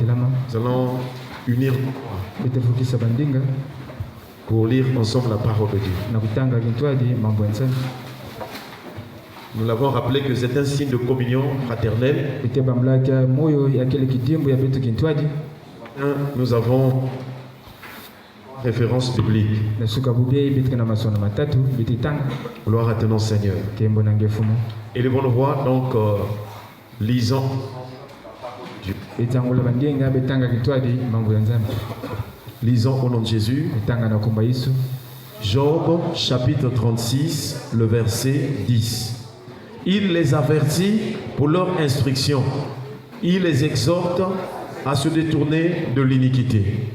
Nous allons unir pour lire ensemble la parole de Dieu. Nous l'avons rappelé que c'est un signe de communion fraternelle. Nous avons référence biblique. Gloire à ton nom, Seigneur. Élevons nos voix, donc lisons Dieu. Lisons au nom de Jésus. Job chapitre 36, le verset 10. Il les avertit pour leur instruction. Il les exhorte à se détourner de l'iniquité.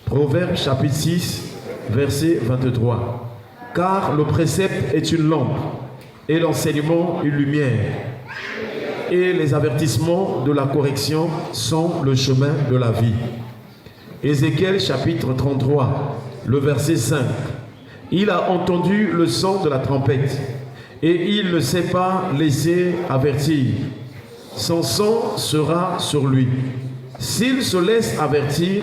Proverbe chapitre 6, verset 23. Car le précepte est une lampe et l'enseignement une lumière. Et les avertissements de la correction sont le chemin de la vie. Ézéchiel chapitre 33, le verset 5. Il a entendu le son de la trompette et il ne s'est pas laissé avertir. Son sang sera sur lui. S'il se laisse avertir,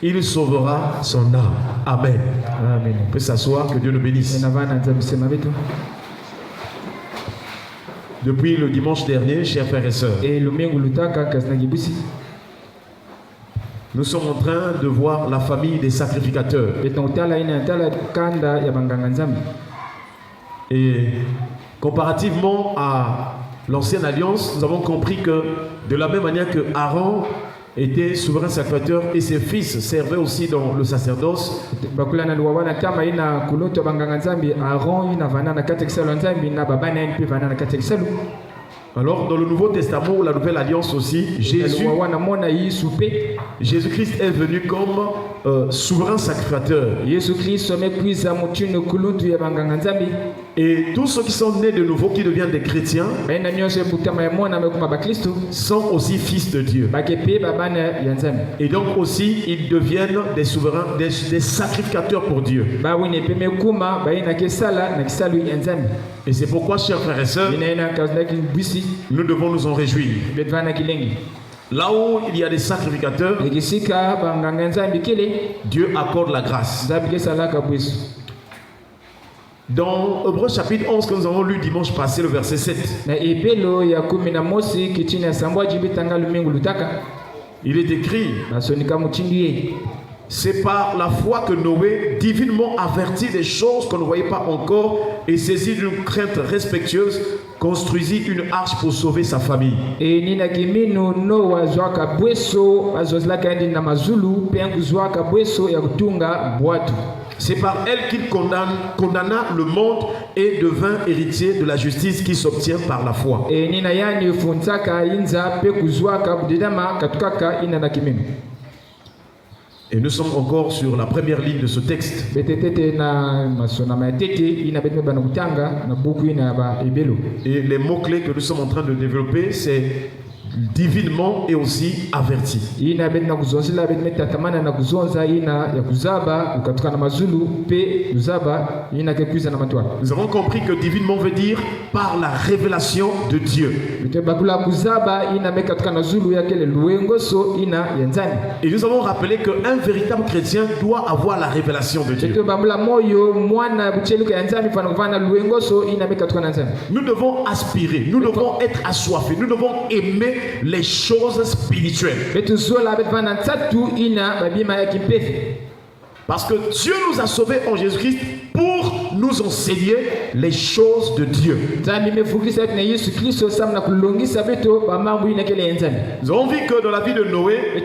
il sauvera son âme. Amen. Amen. On peut s'asseoir, que Dieu nous bénisse. Depuis le dimanche dernier, chers frères et sœurs, nous sommes en train de voir la famille des sacrificateurs. Et comparativement à l'ancienne alliance, nous avons compris que de la même manière que Aaron était souverain sacrificateur et ses fils servaient aussi dans le sacerdoce, alors dans le Nouveau Testament ou la Nouvelle Alliance aussi, Jésus-Christ est venu comme souverain sacrificateur. Et tous ceux qui sont nés de nouveau, qui deviennent des chrétiens, sont aussi fils de Dieu. Et donc aussi, ils deviennent des souverains, des sacrificateurs pour Dieu. Et c'est pourquoi, chers frères et sœurs, nous devons nous en réjouir. Là où il y a des sacrificateurs, Dieu accorde la grâce. Dans Hébreux chapitre 11 que nous avons lu dimanche passé, le verset 7, il est écrit: c'est par la foi que Noé, divinement averti des choses qu'on ne voyait pas encore et saisi d'une crainte respectueuse, construisit une arche pour sauver sa famille. C'est par elle qu'il condamna le monde et devint héritier de la justice qui s'obtient par la foi. Et nous sommes encore sur la première ligne de ce texte. Et les mots-clés que nous sommes en train de développer, c'est divinement et aussi averti. Nous avons compris que divinement veut dire par la révélation de Dieu. Et nous avons rappelé qu'un véritable chrétien doit avoir la révélation de Dieu. Nous devons aspirer, nous devons être assoiffés, nous devons aimer les choses spirituelles. Parce que Dieu nous a sauvés en Jésus-Christ pour nous enseigner les choses de Dieu. Nous avons vu que dans la vie de Noé,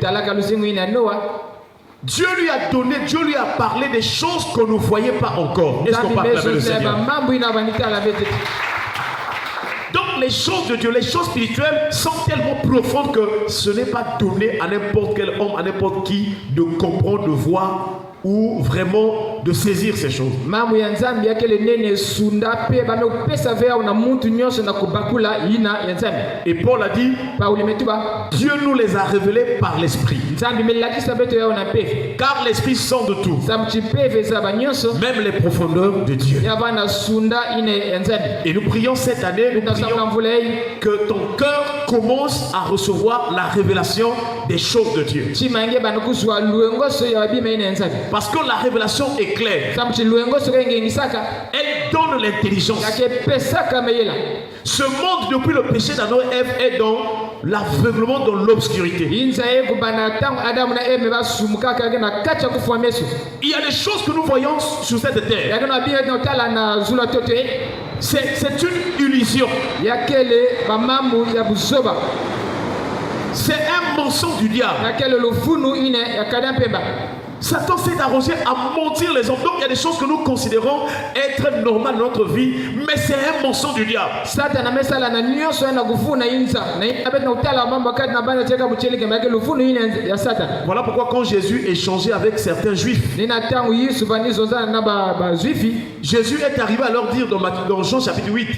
Dieu lui a donné, Dieu lui a parlé des choses qu'on ne voyait pas encore. Est-ce qu'on parle avec le Seigneur? Donc les choses de Dieu, les choses spirituelles sont tellement profondes que ce n'est pas donné à n'importe quel homme, à n'importe qui de comprendre, de voir ou vraiment de saisir ces choses. Et Paul a dit, Dieu nous les a révélés par l'Esprit. Car l'Esprit sent de tout, même les profondeurs de Dieu. Et nous prions cette année, nous prions que ton cœur commence à recevoir la révélation des choses de Dieu. Parce que la révélation est claire. Elle donne l'intelligence. Ce monde depuis le péché d'Adam et Ève est dans l'aveuglement, dans l'obscurité. Il y a des choses que nous voyons sur cette terre. C'est une illusion. C'est un mensonge du diable. Satan s'est arrogé à mentir les hommes. Donc il y a des choses que nous considérons être normales dans notre vie, mais c'est un mensonge du diable. Voilà pourquoi quand Jésus échangeait avec certains juifs, Jésus est arrivé à leur dire dans Jean chapitre 8,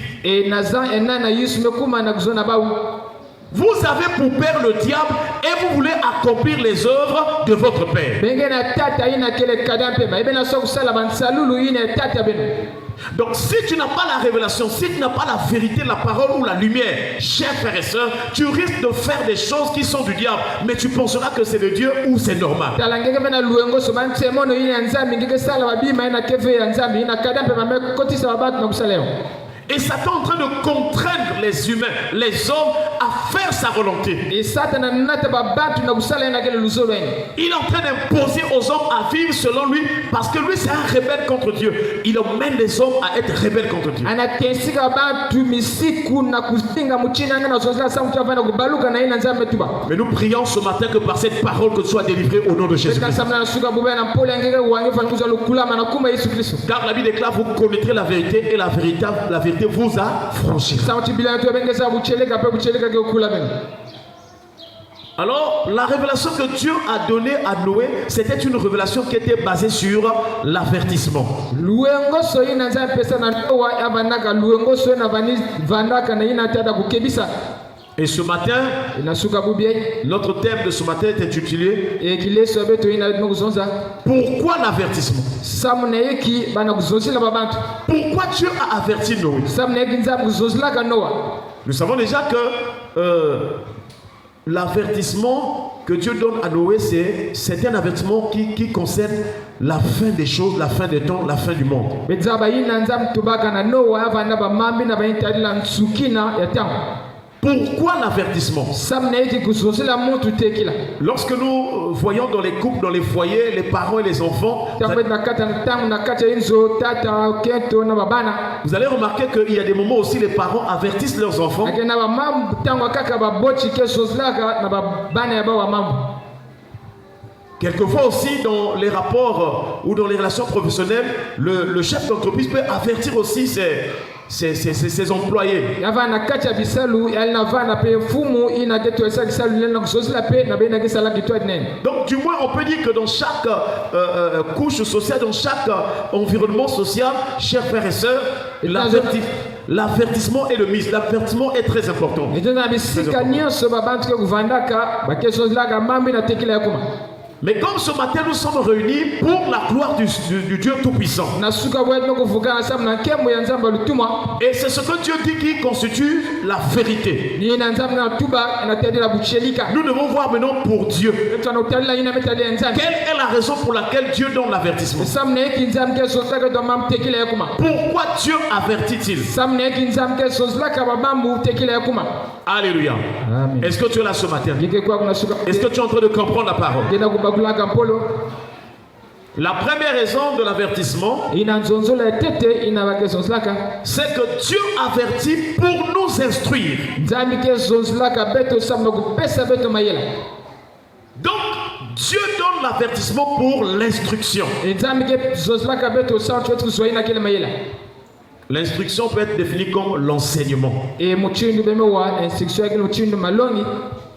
vous avez pour père le diable et vous voulez accomplir les œuvres de votre père. Donc si tu n'as pas la révélation, si tu n'as pas la vérité, la parole ou la lumière, chers frères et sœurs, tu risques de faire des choses qui sont du diable, mais tu penseras que c'est de Dieu ou c'est normal. Et Satan est en train de contraindre les humains, les hommes, à faire sa volonté. Il est en train d'imposer aux hommes à vivre selon lui, parce que lui c'est un rebelle contre Dieu. Il emmène les hommes à être rebelles contre Dieu. Mais nous prions ce matin que par cette parole que tu sois délivré au nom de Jésus-Christ. Car la Bible déclare, vous connaîtrez la vérité et la vérité vous affranchira. Alors, la révélation que Dieu a donnée à Noé, c'était une révélation qui était basée sur l'avertissement. Et ce matin, notre thème de ce matin est intitulé Pourquoi l'avertissement? Pourquoi Dieu a averti Noé? Nous savons déjà que l'avertissement que Dieu donne à Noé, c'est un avertissement qui concerne la fin des choses, la fin des temps, la fin du monde. Pourquoi l'avertissement? Lorsque nous voyons dans les couples, dans les foyers, les parents et les enfants, vous allez remarquer qu'il y a des moments aussi les parents avertissent leurs enfants. Quelquefois aussi dans les rapports ou dans les relations professionnelles, le chef d'entreprise peut avertir aussi ses employés. Donc du moins on peut dire que dans chaque couche sociale, dans chaque environnement social, chers frères et sœurs, l'avertissement est le mise. L'avertissement est très important. Mais comme ce matin nous sommes réunis pour la gloire du Dieu Tout-Puissant. Et c'est ce que Dieu dit qui constitue la vérité. Nous devons voir maintenant pour Dieu. Quelle est la raison pour laquelle Dieu donne l'avertissement? Pourquoi Dieu avertit-il? Alléluia. Est-ce que tu es là ce matin? Est-ce que tu es en train de comprendre la parole? La première raison de l'avertissement, c'est que Dieu avertit pour nous instruire. Donc, Dieu donne l'avertissement pour l'instruction. L'instruction peut être définie comme l'enseignement.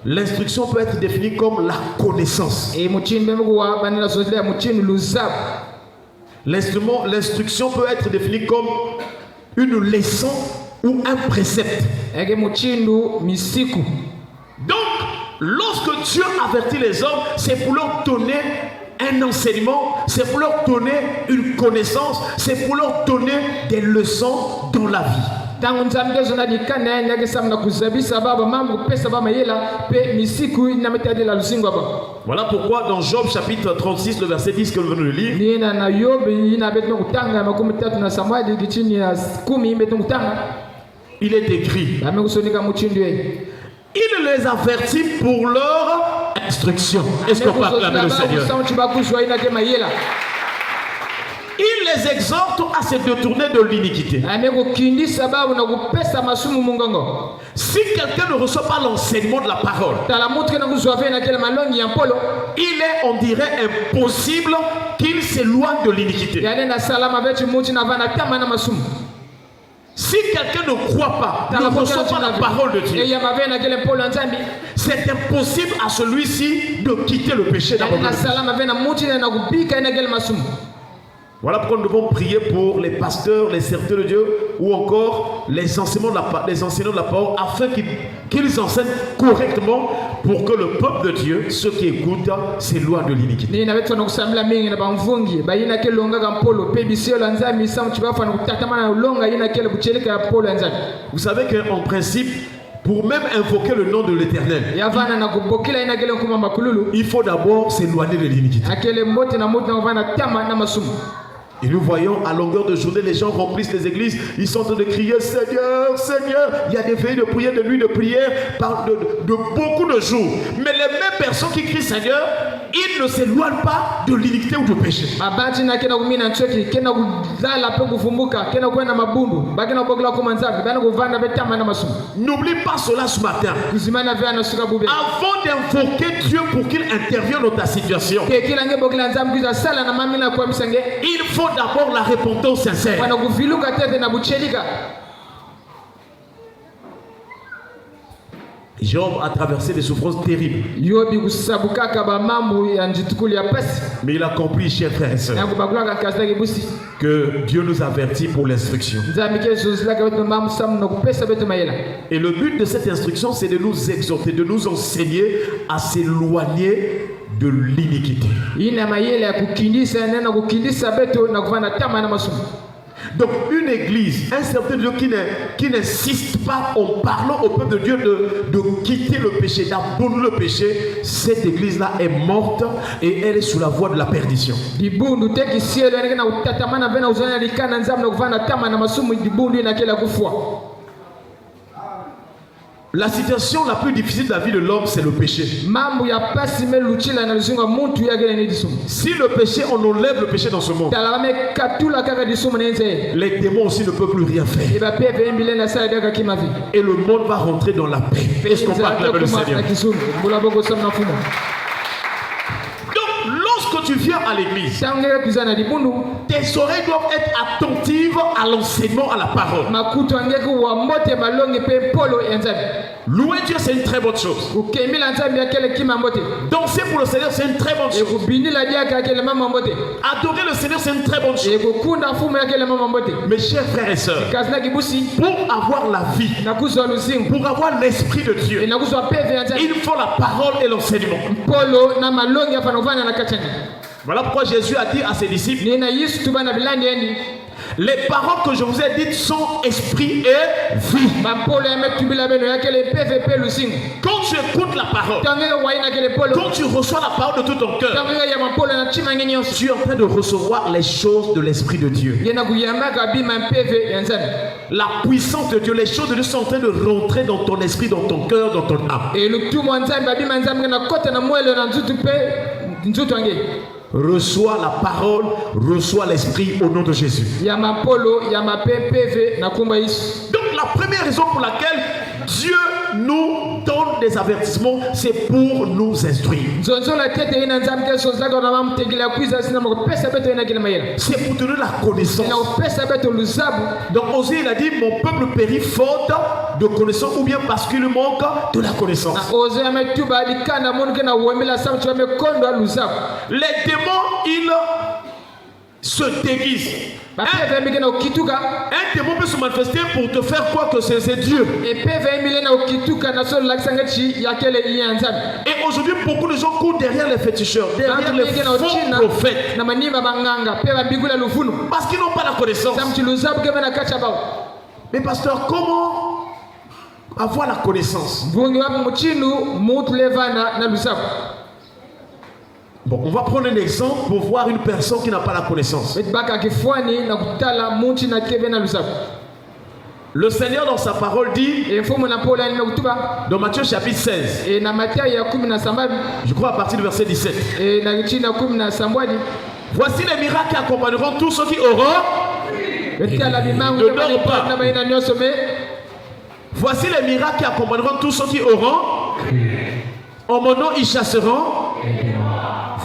L'instruction peut être définie comme la connaissance. L'instruction peut être définie comme une leçon ou un précepte. Donc, lorsque Dieu avertit les hommes, c'est pour leur donner un enseignement, c'est pour leur donner une connaissance, c'est pour leur donner des leçons dans la vie. tangu nzambe zona dikana ndage samna kuzabisa baba mambo pesa baba yela pe misiku na metade la lusingo baba. Voilà pourquoi dans Job chapitre 36 le verset 10 que nous venons de lire, nina na Yob ina beto kutanga makumi tatu na Samueli gichini ya 10 beto kutanga il est écrit, il les avertit pour leur instruction. Est-ce qu'on peut acclamer le Seigneur? Il les exhorte à se détourner de l'iniquité. Si quelqu'un ne reçoit pas l'enseignement de la parole, il est, on dirait, impossible qu'il s'éloigne de l'iniquité. Si quelqu'un ne croit pas, ne reçoit pas la parole de Dieu, c'est impossible à celui-ci de quitter le péché d'abord. Voilà pourquoi nous devons prier pour les pasteurs, les serviteurs de Dieu ou encore les enseignants de la parole afin qu'ils enseignent correctement pour que le peuple de Dieu, ceux qui écoutent, s'éloignent de l'iniquité. Vous savez qu'en principe, pour même invoquer le nom de l'Éternel, il faut d'abord s'éloigner de l'iniquité. Et nous voyons à longueur de journée, les gens remplissent les églises, ils sont en train de crier Seigneur, Seigneur. Il y a des veillées de prière, de nuits de prière, de beaucoup de jours. Mais les mêmes personnes qui crient Seigneur, ils ne s'éloignent pas de l'iniquité ou du péché. N'oublie pas cela ce matin. Avant d'invoquer Dieu pour qu'il intervienne dans ta situation, il faut d'abord la repentance sincère. Job a traversé des souffrances terribles. Mais il a compris, chers frères et sœurs, que Dieu nous avertit pour l'instruction. Et le but de cette instruction, c'est de nous exhorter, de nous enseigner à s'éloigner de l'iniquité. Donc une église, un certain Dieu qui n'insiste pas en parlant au peuple de Dieu de quitter le péché, d'abandonner le péché, cette église-là est morte et elle est sous la voie de la perdition. La situation la plus difficile de la vie de l'homme, c'est le péché. Si le péché, on enlève le péché dans ce monde, les démons aussi ne peuvent plus rien faire. Et le monde va rentrer dans la paix. Est-ce qu'on peut acclamer le Seigneur? Lorsque tu viens à l'église, tes oreilles doivent être attentives à l'enseignement, à la parole. Louer Dieu, c'est une très bonne chose. Danser pour le Seigneur, c'est une très bonne chose. Adorer le Seigneur, c'est une très bonne chose. Mes chers frères et sœurs, pour avoir la vie, pour avoir l'esprit de Dieu, il faut la parole et l'enseignement. Voilà pourquoi Jésus a dit à ses disciples, les paroles que je vous ai dites sont esprit et vie. Quand tu écoutes la parole, quand tu reçois la parole de tout ton cœur, tu es en train de recevoir les choses de l'esprit de Dieu. La puissance de Dieu, les choses de Dieu sont en train de rentrer dans ton esprit, dans ton cœur, dans ton âme. Reçois la parole, reçois l'esprit au nom de Jésus. Donc la première raison pour laquelle Dieu nous donne des avertissements, c'est pour nous instruire. C'est pour donner la connaissance. Donc Osée il a dit, mon peuple périt faute de connaissance ou bien parce qu'il manque de la connaissance. Les démons, ils se déguisent. Un démon peut se manifester pour te faire croire que c'est Dieu. Et aujourd'hui, beaucoup de gens courent derrière les féticheurs, derrière les faux prophètes. Parce qu'ils n'ont pas la connaissance. Mais pasteur, comment avoir la connaissance? Mvungi wapi muchinu mutu levana na lusaku. Bon, on va prendre un exemple pour voir une personne qui n'a pas la connaissance. Betbaka kifwani na kutala muchi na kebe na lusaku. Le Seigneur dans sa parole dit, dans Matthieu chapitre 16, je crois à partir du verset 17, voici les miracles qui accompagneront tous ceux qui auront. Ne dors pas. Voici les miracles qui accompagneront tous ceux qui auront. En mon nom, ils chasseront.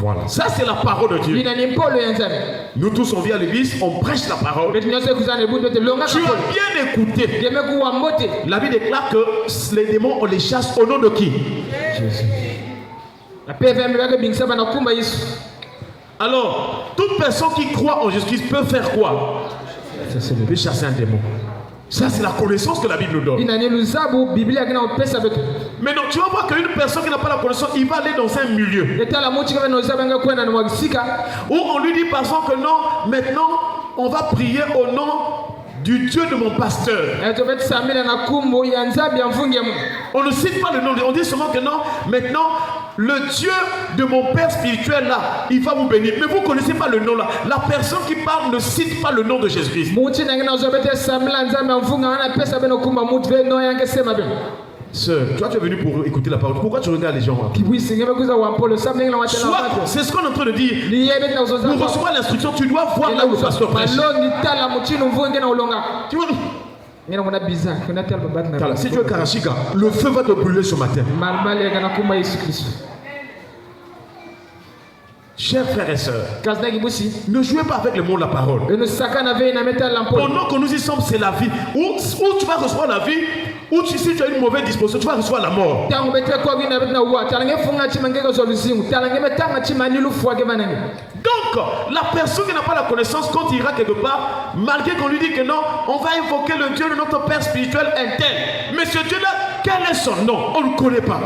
Voilà. Ça, c'est la parole de Dieu. Nous tous, on vient à l'église, on prêche la parole. Tu as bien écouté. La Bible déclare que les démons, on les chasse au nom de qui? Jésus. Alors, toute personne qui croit en Jésus peut faire quoi? Peut chasser un démon. Ça, c'est la connaissance que la Bible nous donne. Maintenant, tu vas voir qu'une personne qui n'a pas la connaissance, il va aller dans un milieu où on lui dit par exemple que non, maintenant, on va prier au nom du Dieu de mon pasteur. On ne cite pas le nom, on dit seulement que non, maintenant, le Dieu de mon père spirituel là, il va vous bénir. Mais vous ne connaissez pas le nom là. La personne qui parle ne cite pas le nom de Jésus-Christ. Sœur, toi tu es venu pour écouter la parole. Pourquoi tu regardes les gens là? C'est ce qu'on est en train de dire. Pour recevoir l'instruction, tu dois voir là où le pasteur prêche. Tu vois? Si tu es Karashika, le feu va te brûler ce matin. Chers frères et sœurs, ne jouez pas avec le monde de la parole. Pendant que nous y sommes, c'est la vie. Où tu vas recevoir la vie, ou si tu as une mauvaise disposition, tu vas recevoir la mort. Donc, la personne qui n'a pas la connaissance, quand il ira quelque part, malgré qu'on lui dit que non, on va invoquer le Dieu de notre Père spirituel tel. Mais ce Dieu-là, quel est son nom? On ne le connaît pas.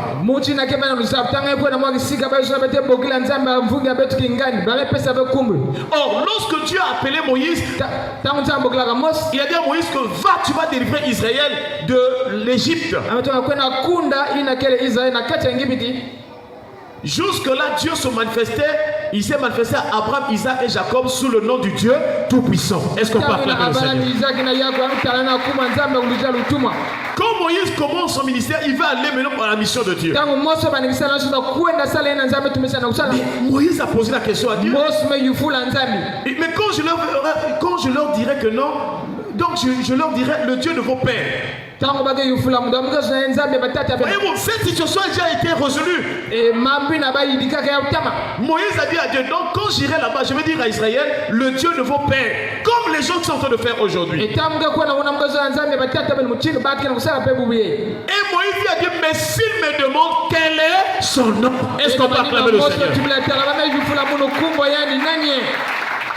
Or, lorsque Dieu a appelé Moïse, il a dit à Moïse que va, tu vas délivrer Israël de l'Égypte. Jusque-là, Dieu se manifestait. Il s'est manifesté à Abraham, Isaac et Jacob sous le nom du Dieu Tout-Puissant. Est-ce qu'on peut acclamer le Seigneur? Quand Moïse commence son ministère, il va aller maintenant à la mission de Dieu. Mais Moïse a posé la question à Dieu. Mais quand je leur dirai que non, donc je leur dirai le Dieu de vos pères. Voyez-vous, cette situation a déjà été résolue. Moïse a dit à Dieu, donc quand j'irai là-bas, je vais dire à Israël, le Dieu de vos pères, comme les gens sont en train de faire aujourd'hui. Et Moïse dit à Dieu, mais s'il me demande quel est son nom, est-ce qu'on peut acclamer le Seigneur?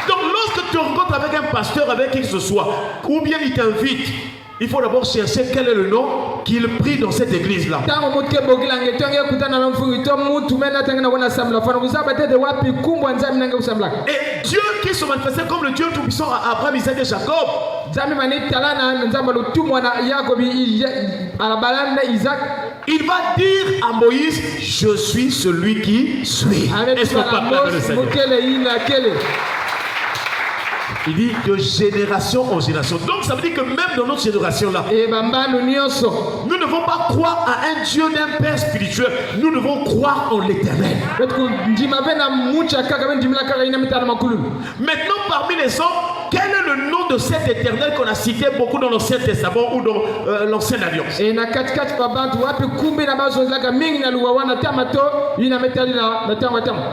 Donc lorsque tu rencontres avec un pasteur, avec qui que ce soit, ou bien il t'invite, il faut d'abord chercher quel est le nom qu'il prie dans cette église-là. Et Dieu qui se manifestait comme le Dieu Tout-Puissant à Abraham, Isaac et Jacob, il va dire à Moïse, je suis celui qui suis. Est-ce qu'on peut acclamer le Seigneur? Il dit de génération en génération. Donc ça veut dire que même dans notre génération-là, nous ne devons pas croire à un Dieu d'un Père spirituel. Nous devons croire en l'Éternel. Maintenant, parmi les hommes, quel est le nom de cet Éternel qu'on a cité beaucoup dans l'Ancien Testament ou dans l'Ancienne Alliance?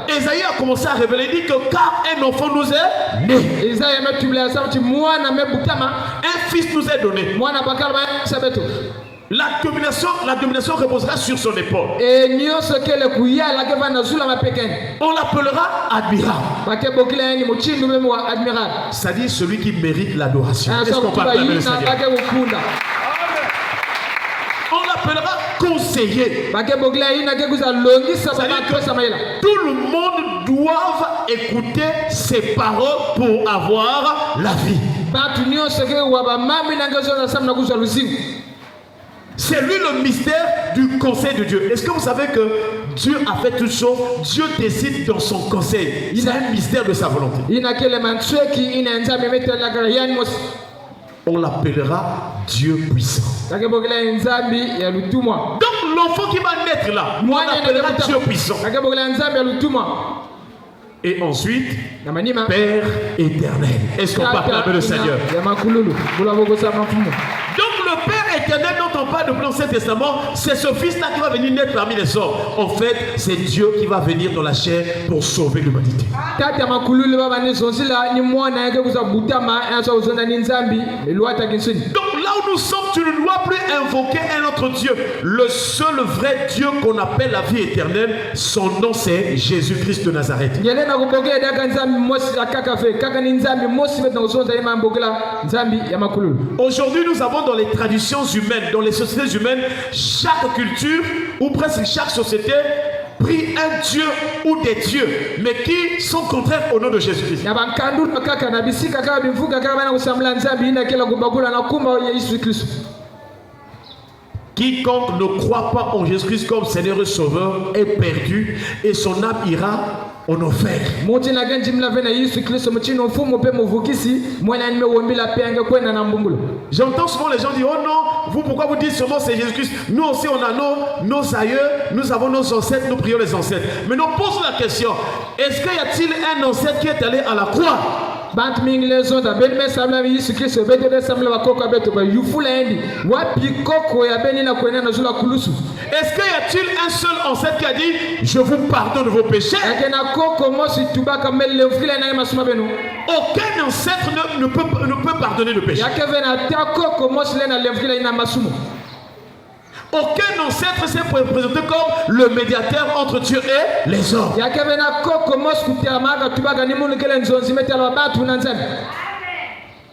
Ésaïe a commencé à révéler, il dit que car un enfant nous est né, un fils nous est donné. La domination reposera sur son épaule. On l'appellera admirable. C'est-à-dire celui qui mérite l'adoration. Est-ce qu'on peut acclamer le Seigneur? On l'appellera conseiller. C'est-à-dire que tout le monde doivent écouter ses paroles pour avoir la vie. C'est lui le mystère du conseil de Dieu. Est-ce que vous savez que Dieu a fait toutes choses? Dieu décide dans son conseil. Il a un mystère de sa volonté. On l'appellera Dieu puissant. Donc l'enfant qui va naître là, on l'appellera Dieu puissant. Et ensuite, Père éternel. Est-ce qu'on parle avec le Seigneur? Donc le Père éternel dont on parle dans l'Ancien Testament, c'est ce fils-là qui va venir naître parmi les hommes. En fait, c'est Dieu qui va venir dans la chair pour sauver l'humanité. Donc là où nous sommes, tu ne dois plus invoquer un autre Dieu. Le seul vrai Dieu qu'on appelle la vie éternelle, son nom c'est Jésus-Christ de Nazareth. Aujourd'hui, nous avons dans les traditions humaines, dans les sociétés humaines, chaque culture ou presque chaque société prie un Dieu ou des dieux, mais qui sont contraires au nom de Jésus-Christ. Quiconque ne croit pas en Jésus-Christ comme Seigneur et Sauveur est perdu et son âme ira en enfer. J'entends souvent les gens dire: oh non, vous pourquoi vous dites seulement c'est Jésus-Christ? Nous aussi on a nos aïeux, nous avons nos ancêtres, nous prions les ancêtres. Mais nous posons la question: est-ce qu'il y a-t-il un ancêtre qui est allé à la croix? Est-ce qu'il y a-t-il un seul ancêtre qui a dit: je vous pardonne vos péchés? Aucun ancêtre ne peut pardonner le péché. Aucun ancêtre s'est présenté comme le médiateur entre Dieu et les hommes.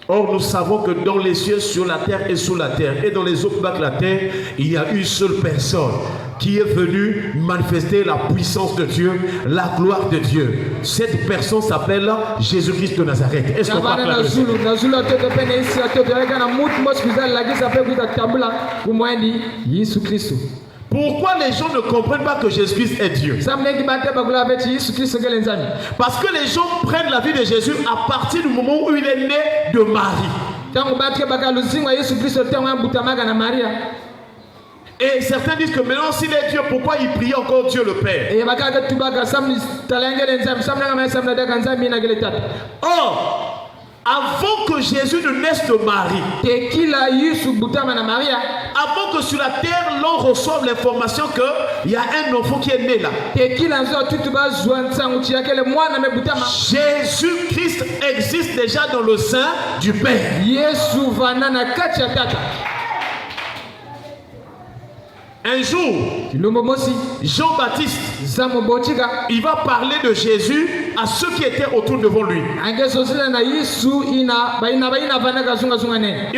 Or, nous savons que dans les cieux, sur la terre et sous la terre, et dans les eaux plus bas que la terre, il y a une seule personne qui est venue manifester la puissance de Dieu, la gloire de Dieu. Cette personne s'appelle Jésus-Christ de Nazareth. Est-ce qu'on parle là? Pourquoi les gens ne comprennent pas que Jésus-Christ est Dieu? Parce que les gens prennent la vie de Jésus à partir du moment où il est né de Marie. Et certains disent que maintenant s'il est Dieu, pourquoi il prie encore Dieu le Père? Or, avant que Jésus ne naisse de Marie, avant que sur la terre l'on reçoive l'information qu'il y a un enfant qui est né là, Jésus-Christ existe déjà dans le sein du Père. Un jour, Jean-Baptiste, il va parler de Jésus à ceux qui étaient autour devant lui. Il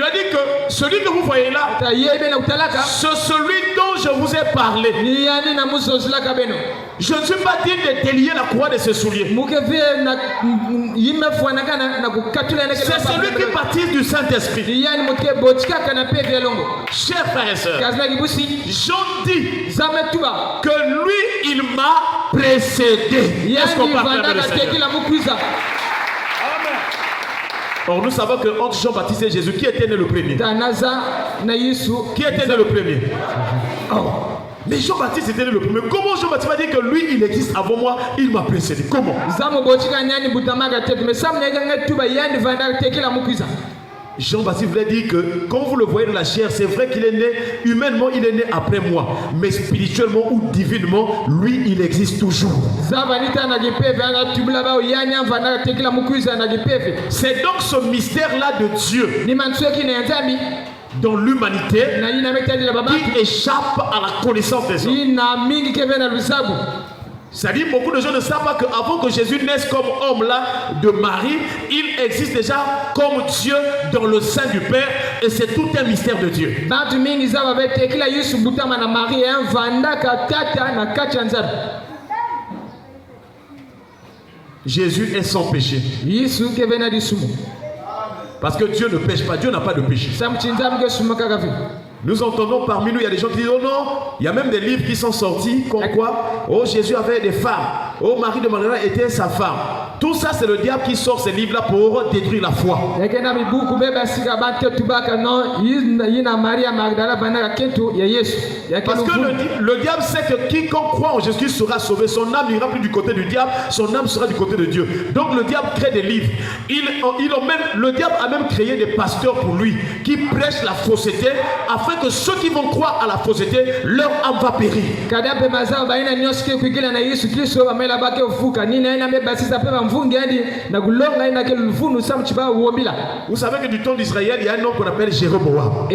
va dire que celui que vous voyez là, c'est celui dont je vous ai parlé. Je ne suis pas digne de délier la croix de ses souliers. C'est celui qui baptise du Saint-Esprit. Chers frères et sœurs, Jean dit que lui, il m'a précédé. Est-ce qu'on parle de Seigneur? Or, nous savons que entre Jean-Baptiste et Jésus, qui était né le premier? Qui était né le premier? Oh. Mais Jean-Baptiste était le premier. Comment Jean-Baptiste va dire que lui, il existe avant moi, il m'a précédé? Comment? Jean-Baptiste voulait dire que, quand vous le voyez dans la chair, c'est vrai qu'il est né, humainement, il est né après moi. Mais spirituellement ou divinement, lui, il existe toujours. C'est donc ce mystère-là de Dieu dans l'humanité qui échappe à la connaissance des hommes. C'est-à-dire, beaucoup de gens ne savent pas qu'avant que Jésus naisse comme homme là de Marie, il existe déjà comme Dieu dans le sein du Père, et c'est tout un mystère de Dieu. Jésus est sans péché. Yesu kebe na disumu. Parce que Dieu ne pêche pas, Dieu n'a pas de péché. Samchinzam ke suma kagavi. Nous entendons parmi nous, il y a des gens qui disent, oh non, il y a même des livres qui sont sortis, comme quoi, oh Jésus avait des femmes, oh Marie de Magdala était sa femme. Tout ça, c'est le diable qui sort ces livres-là pour détruire la foi. Parce que le diable sait que quiconque croit en Jésus sera sauvé. Son âme n'ira plus du côté du diable, son âme sera du côté de Dieu. Donc le diable crée des livres. Le diable a même créé des pasteurs pour lui, qui prêchent la fausseté, afin que ceux qui vont croire à la fausseté, leur âme va périr. Vous savez que du temps d'Israël, il y a un homme qu'on appelle Jéroboam.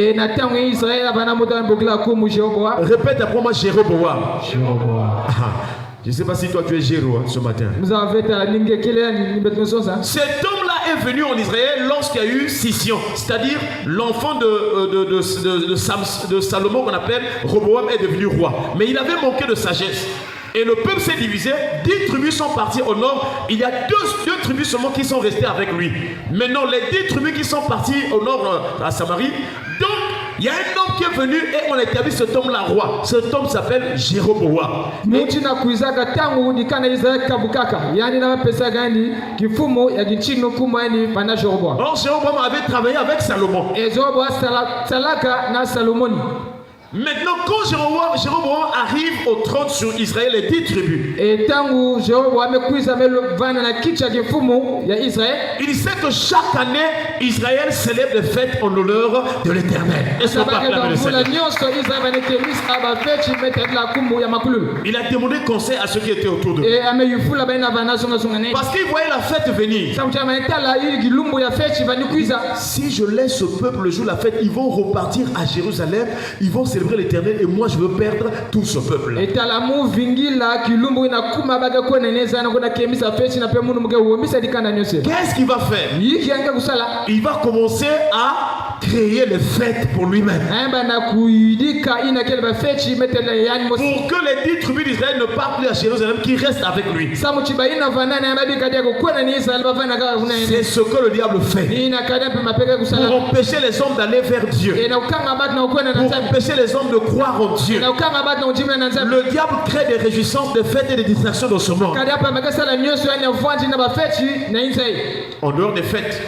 Répète après moi Jéroboam. Je ne sais pas si toi tu es Jéro ce matin. Cet homme-là est venu en Israël lorsqu'il y a eu scission, c'est-à-dire l'enfant de Salomon qu'on appelle Roboam est devenu roi. Mais il avait manqué de sagesse. Et le peuple s'est divisé, 10 tribus sont parties au nord, il y a deux tribus seulement qui sont restées avec lui. Maintenant, les 10 tribus qui sont parties au nord à Samarie, donc il y a un homme qui est venu et on a établi cet homme-là roi. Cet homme s'appelle Jéroboam. Or, Jéroboam avait travaillé avec Salomon. Maintenant, quand Jéroboam arrive au trône sur Israël, les 10 tribus, il sait que chaque année, Israël célèbre les fêtes en l'honneur de l'Éternel. Il a demandé conseil à ceux qui étaient autour de lui. Parce qu'il voyait la fête venir. Si je laisse ce peuple le jour de la fête, ils vont repartir à Jérusalem, ils vont célébrer l'Éternel et moi je veux perdre tout ce peuple. Qu'est-ce qu'il va faire? Il va commencer à créer les fêtes pour lui-même. Pour que les 10 tribus d'Israël ne partent plus à Jérusalem, qu'ils restent avec lui. C'est ce que le diable fait. Pour empêcher les hommes d'aller vers Dieu. Pour empêcher les hommes de croire en Dieu. Le diable crée des réjouissances, des fêtes et des distractions dans ce monde. En dehors des fêtes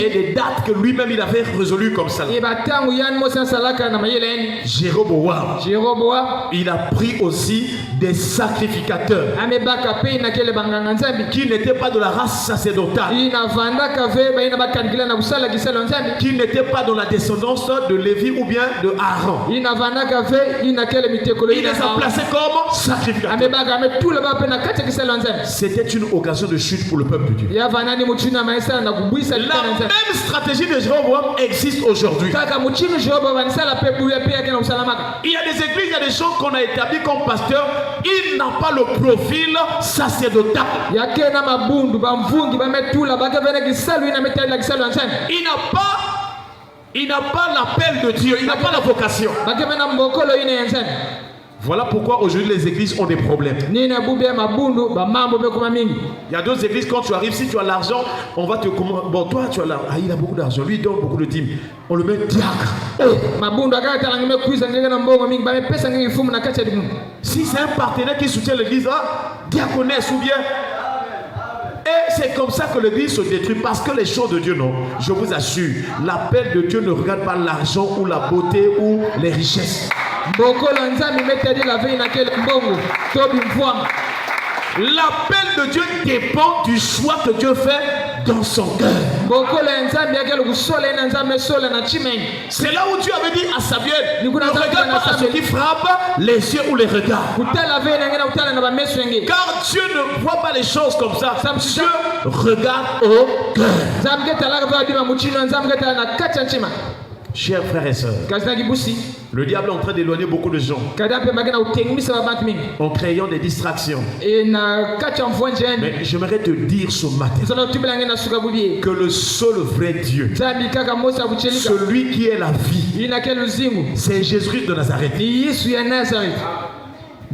et des dates que lui-même il avait résolues comme ça. Jéroboam, il a pris aussi des sacrificateurs qui n'étaient pas de la race sacerdotale, qui n'étaient pas dans la descendance de Lévi ou bien de Aaron. Il les a placés comme sacrificateurs. C'était une occasion de chute pour le peuple de Dieu. La même stratégie de Jéroboam existe aujourd'hui. Il y a des églises, il y a des gens qu'on a établis comme pasteurs. Il n'a pas le profil sacerdotal. Il n'a pas l'appel de Dieu, il n'a pas la vocation. Voilà pourquoi aujourd'hui les églises ont des problèmes. Il y a d'autres églises, quand tu arrives, si tu as l'argent, on va te... Bon, toi, tu as l'argent. Ah, il a beaucoup d'argent. Lui, il donne beaucoup de dîmes. On le met diacre. Si c'est un partenaire qui soutient l'église, diaconesse ou bien... Et c'est comme ça que l'église se détruit, parce que les choses de Dieu, non. Je vous assure, l'appel de Dieu ne regarde pas l'argent ou la beauté ou les richesses. L'appel de Dieu dépend du choix que Dieu fait dans son cœur. C'est là où Dieu avait dit à Samuel, ne regarde pas à ceux qui frappent les yeux ou les regards. Car Dieu ne voit pas les choses comme ça. Dieu regarde au cœur. Chers frères et sœurs, le diable est en train d'éloigner beaucoup de gens en créant des distractions. Mais j'aimerais te dire ce matin que le seul vrai Dieu, celui qui est la vie, c'est Jésus-Christ de Nazareth.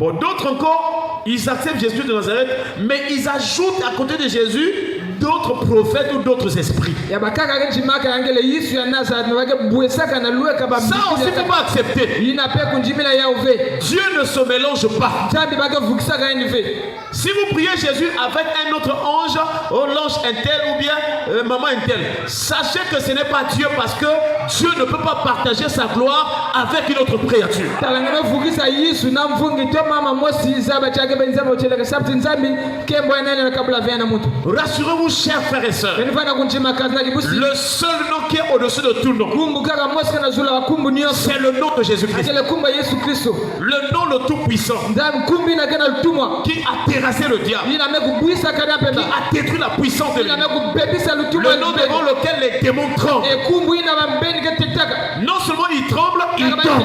Bon, d'autres encore, ils acceptent Jésus de Nazareth, mais ils ajoutent à côté de Jésus d'autres prophètes ou d'autres esprits. Ça aussi, il ne faut pas accepter. Dieu ne se mélange pas. Si vous priez Jésus avec un autre ange, l'ange un tel ou bien maman un tel, sachez que ce n'est pas Dieu, parce que Dieu ne peut pas partager sa gloire avec une autre créature. Rassurez-vous, chers frères et sœurs, le seul nom qui est au-dessus de tout nom, c'est le nom de Jésus-Christ. Le nom le tout-puissant, qui a terrassé le diable, qui a détruit la puissance de lui. Le nom devant lequel les démons tremblent. Non seulement ils tremblent, ils tombent.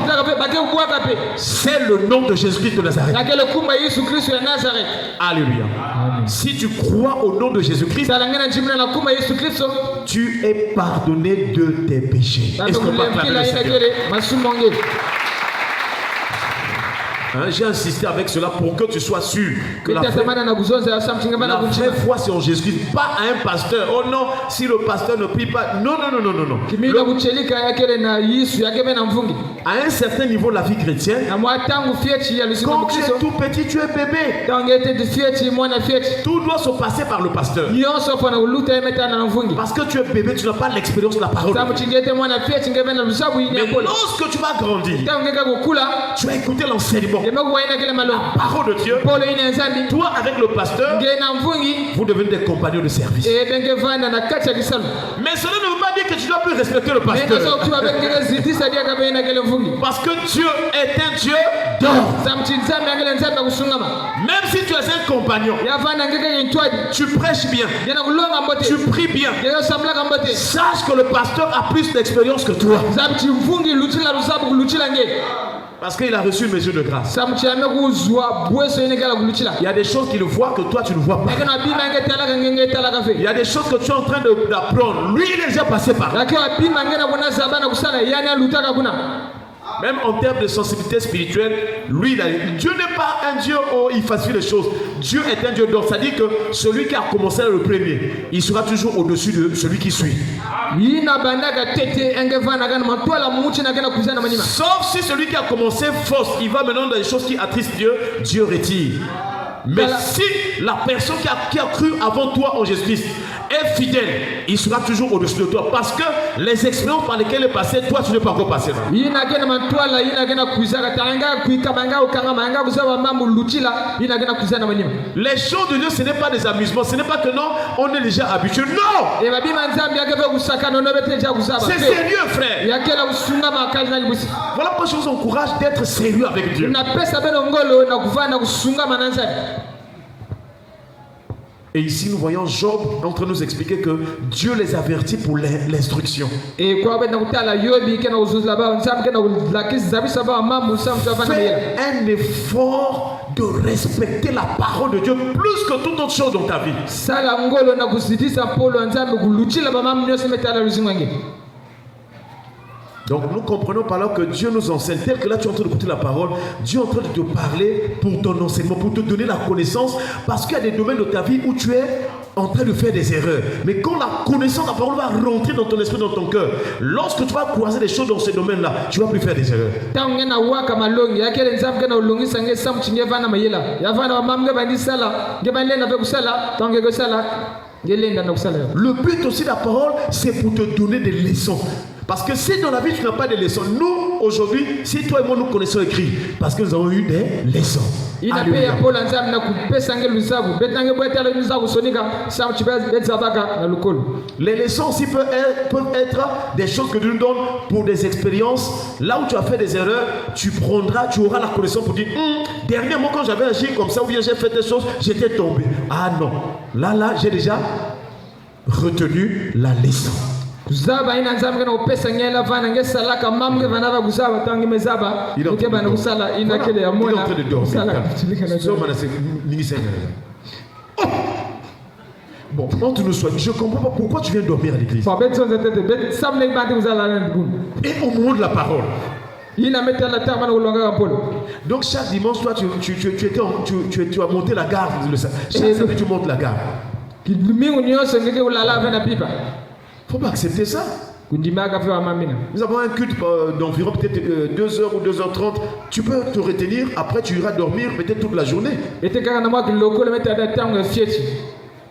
C'est le nom de Jésus-Christ de Nazareth. Alléluia. Si tu crois au nom de Jésus-Christ, tu es pardonné de tes péchés. Est-ce qu'on peut acclamer le Seigneur? J'ai insisté avec cela pour que tu sois sûr que la vraie foi c'est en Jésus-Christ, pas à un pasteur. Oh non, si le pasteur ne prie pas. Non. À un certain niveau de la vie chrétienne, quand tu es tout petit, tu es bébé. Tout doit se passer par le pasteur. Parce que tu es bébé, tu n'as pas l'expérience de la parole. Mais lorsque tu vas grandir, tu vas écouter l'enseignement, la parole de Dieu. Toi avec le pasteur, vous devenez des compagnons de service. Mais cela ne veut pas dire que tu dois plus respecter le pasteur. Parce que Dieu est un Dieu d'or. Même si tu es un compagnon, tu prêches bien, tu pries bien, sache que le pasteur a plus d'expérience que toi. Parce qu'il a reçu une mesure de grâce. Il y a des choses qu'il voit que toi tu ne vois pas. Il y a des choses que tu es en train d'apprendre. Lui il est déjà passé par là. Même en termes de sensibilité spirituelle, lui, Dieu n'est pas un Dieu où il facilite les choses. Dieu est un Dieu d'or. Ça dit que celui qui a commencé le premier, il sera toujours au-dessus de celui qui suit. Sauf si celui qui a commencé fausse, il va maintenant dans les choses qui attristent Dieu, Dieu retire. Mais si la personne qui a cru avant toi en Jésus-Christ est fidèle, il sera toujours au-dessus de toi. Parce que les expériences par lesquelles il est passé, toi tu n'es pas encore passé. Les choses de Dieu, ce n'est pas des amusements. Ce n'est pas que non, on est déjà habitué. Non! C'est sérieux, frère. Voilà pourquoi je vous encourage d'être sérieux avec Dieu. Et ici nous voyons Job en train de nous expliquer que Dieu les avertit pour l'instruction. Fais un effort de respecter la parole de Dieu plus que toute autre chose dans ta vie. Donc nous comprenons par là que Dieu nous enseigne. Tel que là tu es en train d'écouter la parole, Dieu est en train de te parler pour ton enseignement, pour te donner la connaissance. Parce qu'il y a des domaines de ta vie où tu es en train de faire des erreurs. Mais quand la connaissance de la parole va rentrer dans ton esprit, dans ton cœur, lorsque tu vas croiser des choses dans ces domaines-là, tu ne vas plus faire des erreurs. Le but aussi de la parole, c'est pour te donner des leçons. Parce que si dans la vie tu n'as pas de leçons, nous aujourd'hui, si toi et moi nous connaissons écrit, parce que nous avons eu des leçons. Les leçons aussi peuvent être des choses que Dieu nous donne pour des expériences. Là où tu as fait des erreurs, tu auras la connaissance pour dire dernièrement quand j'avais agi comme ça ou bien j'ai fait des choses, j'étais tombé. Ah non, là j'ai déjà retenu la leçon. Il est en train de dormir. Bon, quand tu nous soignes, je ne comprends pas pourquoi tu viens dormir à l'église. Et au moment de la parole, Donc chaque dimanche, toi, tu as monté la garde. Chaque samedi, tu montes la garde. Il ne faut pas accepter ça. Nous avons un culte d'environ peut-être 2h ou 2h30. Tu peux te retenir, après tu iras dormir peut-être toute la journée.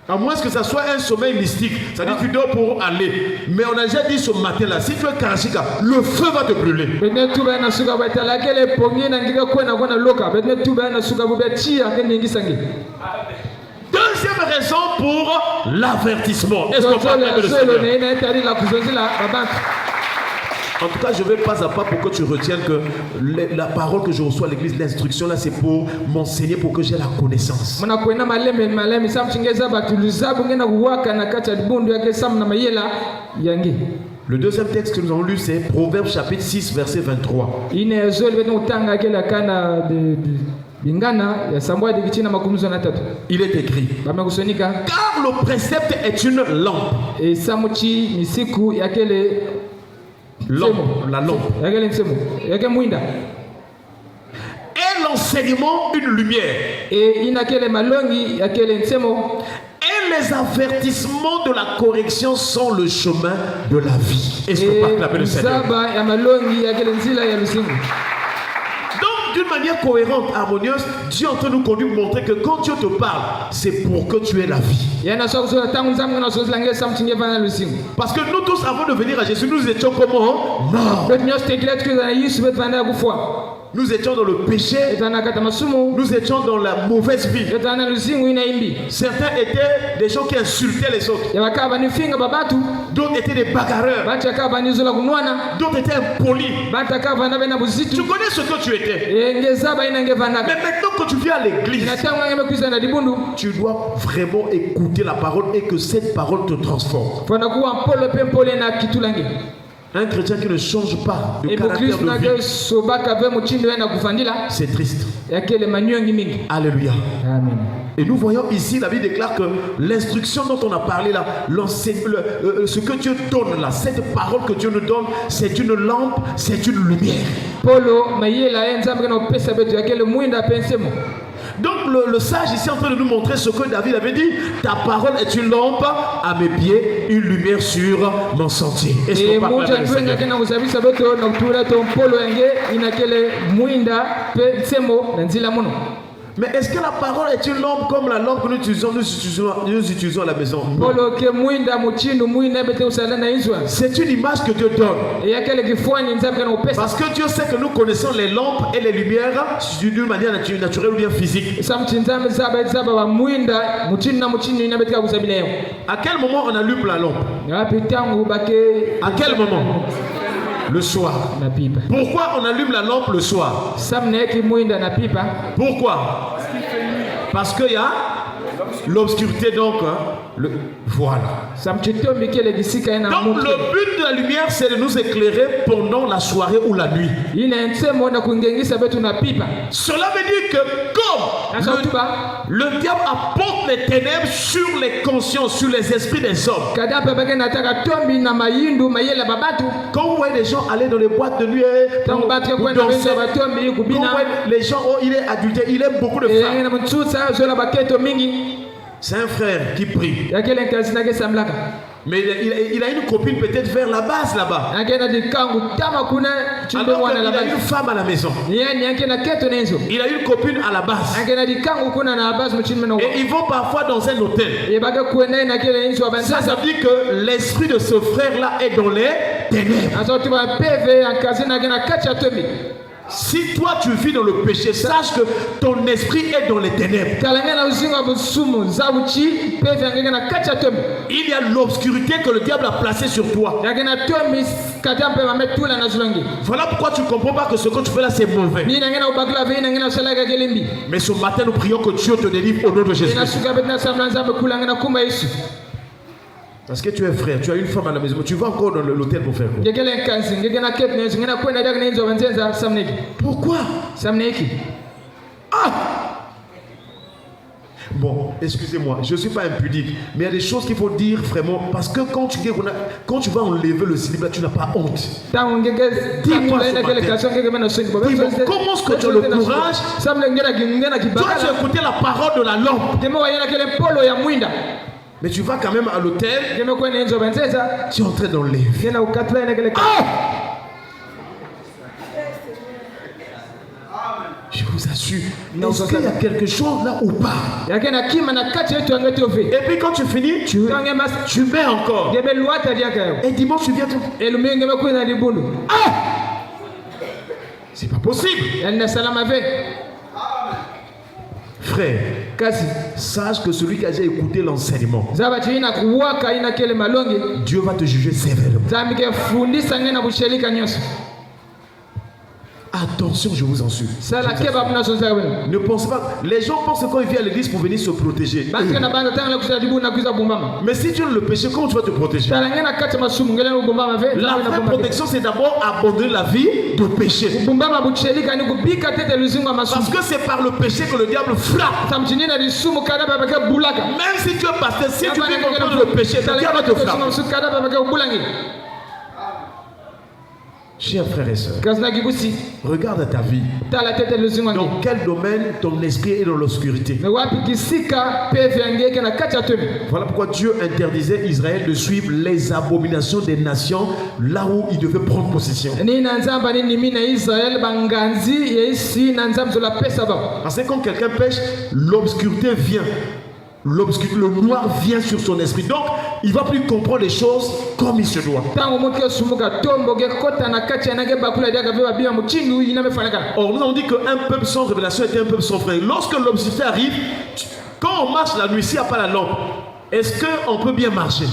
À moins que ça soit un sommeil mystique, c'est-à-dire que tu dors pour aller. Mais on a déjà dit ce matin-là, si tu es Karachika, le feu va te brûler. Deuxième raison pour l'avertissement. Est-ce qu'on parle de En tout cas, je vais pas à pas pour que tu retiennes que la parole que je reçois à l'église, l'instruction là, c'est pour m'enseigner, pour que j'ai la connaissance. Le deuxième texte que nous avons lu, c'est Proverbes chapitre 6, verset 23. Il est écrit: car le précepte est une lampe. La lampe. Et l'enseignement une lumière. Et les avertissements de la correction sont le chemin de la vie. Est-ce que vous acclamez le Seigneur? D'une manière cohérente, harmonieuse, Dieu est en train de nous conduire, montrer que quand Dieu te parle, c'est pour que tu aies la vie. Parce que nous tous, avant de venir à Jésus, nous étions comment? Morts. Nous étions dans le péché. Nous étions dans la mauvaise vie. Certains étaient des gens qui insultaient les autres. D'autres étaient des bagarreurs. D'autres étaient impolis. Tu connais ce que tu étais. Mais maintenant que tu viens à l'église, tu dois vraiment écouter la parole et que cette parole te transforme. Un chrétien qui ne change pas de caractère de vie, c'est triste. Alléluia. Amen. Et nous voyons ici, la Bible déclare que l'instruction dont on a parlé là, ce que Dieu donne là, cette parole que Dieu nous donne, c'est une lampe, c'est une lumière. Donc le sage ici est en train de nous montrer ce que David avait dit: ta parole est une lampe à mes pieds, une lumière sur mon sentier. Est-ce qu'on parle de Seigneur? Mais est-ce que la parole est une lampe comme la lampe que nous utilisons à la maison? C'est une image que Dieu donne. Parce que Dieu sait que nous connaissons les lampes et les lumières d'une manière naturelle ou bien physique. À quel moment on allume la lampe? À quel moment? Le soir. Pourquoi on allume la lampe le soir? Pourquoi? Parce qu'il y a l'obscurité, donc voilà. Donc le but de la lumière, c'est de nous éclairer pendant la soirée ou la nuit. Cela veut dire que comme le diable apporte les ténèbres sur les consciences, sur les esprits des hommes. Quand vous voyez les gens aller dans les boîtes de nuit pour danser, quand vous voyez les gens, il est adultère, il aime beaucoup de femmes. C'est un frère qui prie. Mais il a une copine peut-être vers la base là-bas. Alors il a une femme à la maison. Il a une copine à la base. Et ils vont parfois dans un hôtel. Ça veut dire que l'esprit de ce frère-là est dans les ténèbres. Si toi tu vis dans le péché, sache que ton esprit est dans les ténèbres. Il y a l'obscurité que le diable a placée sur toi. Voilà pourquoi tu ne comprends pas que ce que tu fais là c'est mauvais. Mais ce matin nous prions que Dieu te délivre au nom de Jésus. Parce que tu es frère, tu as une femme à la maison, tu vas encore dans l'hôtel pour faire quoi? Pourquoi? Ah! Bon, excusez-moi, je ne suis pas impudique, mais il y a des choses qu'il faut dire vraiment, parce que quand tu vas enlever le célibataire, tu n'as pas honte. Dis-moi ce matin. Dis-moi, comment est-ce que tu as le courage? Toi, tu as écouté la parole de la lampe. Mais tu vas quand même à l'hôtel, tu es en train d'enlever. Je vous assure, est-ce qu'il y a quelque chose là ou pas? Et puis quand tu finis, tu mets encore. Et dimanche, tu viens tout. C'est pas possible. Frère, sache que celui qui a déjà écouté l'enseignement, Dieu va te juger sévèrement. Attention, je vous en suis. Ne pensez pas. Les gens pensent que quand ils viennent à l'église pour venir se protéger. Mais si tu as le péché, comment tu vas te protéger? La vraie protection, c'est d'abord abandonner la vie de péché. Parce que c'est par le péché que le diable frappe. Même si tu es pasteur, si tu vis contre le péché, le diable va te frapper. Chers frères et sœurs, regarde ta vie. Dans quel domaine ton esprit est dans l'obscurité? Voilà pourquoi Dieu interdisait Israël de suivre les abominations des nations là où il devait prendre possession. Parce que quand quelqu'un pêche, l'obscurité vient. Le noir vient sur son esprit. Donc, il ne va plus comprendre les choses comme il se doit. Or, nous avons dit qu'un peuple sans révélation était un peuple sans frein. Lorsque l'obscurité arrive, quand on marche la nuit, s'il n'y a pas la lampe, est-ce qu'on peut bien marcher?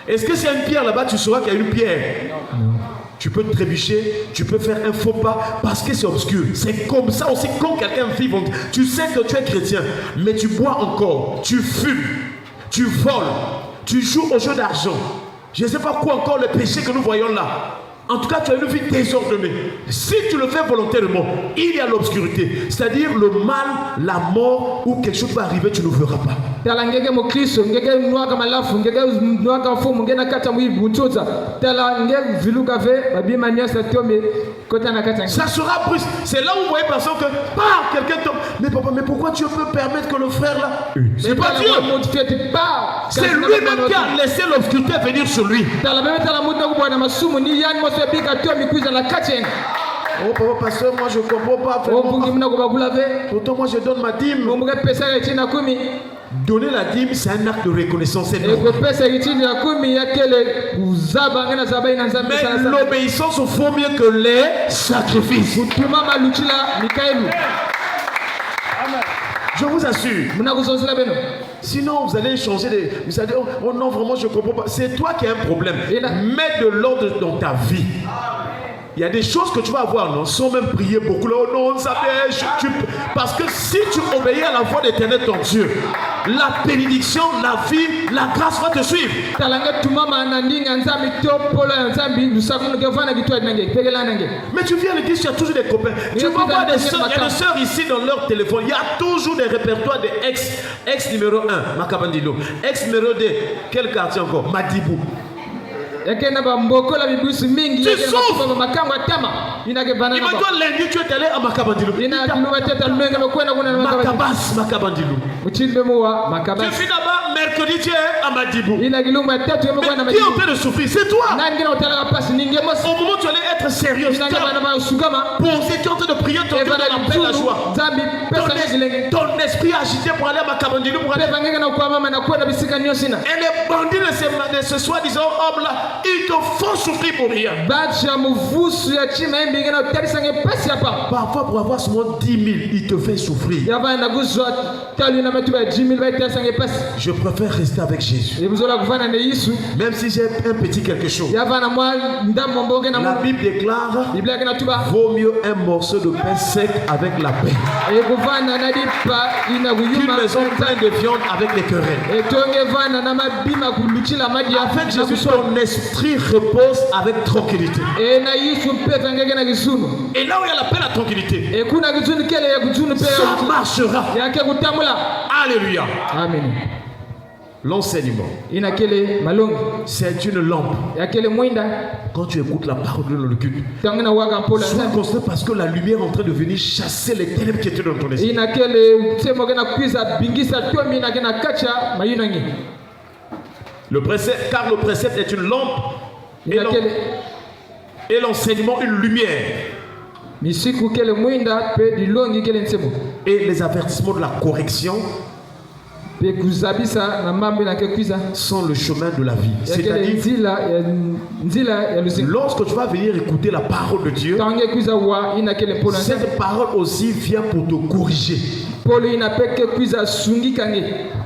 Est-ce que s'il y a une pierre là-bas, tu sauras qu'il y a une pierre? Non. Tu peux trébucher, tu peux faire un faux pas parce que c'est obscur. C'est comme ça aussi quand quelqu'un vit. Tu sais que tu es chrétien, mais tu bois encore, tu fumes, tu voles, tu joues au jeu d'argent. Je ne sais pas quoi encore le péché que nous voyons là. En tout cas, tu as une vie désordonnée. Si tu le fais volontairement, il y a l'obscurité. C'est-à-dire le mal, la mort ou quelque chose va arriver, tu ne verras pas. Ça sera brusque. C'est là où vous voyez personne que quelqu'un tombe. Mais papa, mais pourquoi Dieu peut permettre que le frère là? C'est pas Dieu. C'est lui-même qui a laissé l'obscurité venir sur lui. Oh papa pasteur, moi je comprends pas. Pourtant moi je donne ma dîme. Donner la dîme, c'est un acte de reconnaissance. Mais l'obéissance vaut mieux que les sacrifices. Je vous assure. Sinon, vous allez changer. Vous allez, oh non, vraiment, je ne comprends pas. C'est toi qui as un problème. Mets de l'ordre dans ta vie. Il y a des choses que tu vas avoir, non, sans même prier beaucoup. Oh non, ça parce que si tu obéis à la voix d'Éternel, ton Dieu, la bénédiction, la vie, la grâce va te suivre. Mais tu viens à l'église, tu as toujours des copains. Tu vas voir des sœurs, il y a des sœurs ici dans leur téléphone. Il y a toujours des répertoires de ex numéro 1, Makabandilo. Ex numéro 2, quel quartier encore? Madibou. Tu souffres. Il m'a dit lundi tu es allé à Makabandilou. Makabandilou. Tu es là-bas, mercredi tu es à Madibou. Mais qui est en train de souffrir? C'est toi. Au moment où tu allais être sérieux, tu es en train de prier, ton Dieu dans la paix, la joie. Ton esprit agité pour aller à Makabandilou. Et les bandits de ce soi-disant homme là, ils te font souffrir pour rien. Parfois pour avoir seulement 10 000, il te fait souffrir. Je préfère rester avec Jésus. Même si j'ai un petit quelque chose. La Bible déclare, vaut mieux un morceau de pain sec avec la paix qu'une maison pleine de viande avec les querelles. Afin que Jésus, ton esprit repose avec tranquillité. Et là où il y a la paix, la tranquillité, ça marchera. Alléluia. Amen. L'enseignement, c'est une lampe. Quand tu écoutes la parole de le culte, sois constant parce que la lumière est en train de venir chasser les ténèbres qui étaient dans ton esprit. Car le précepte est une lampe et l'enseignement une lumière. Et les avertissements de la correction sont le chemin de la vie. C'est-à-dire, lorsque tu vas venir écouter la parole de Dieu, cette parole aussi vient pour te corriger.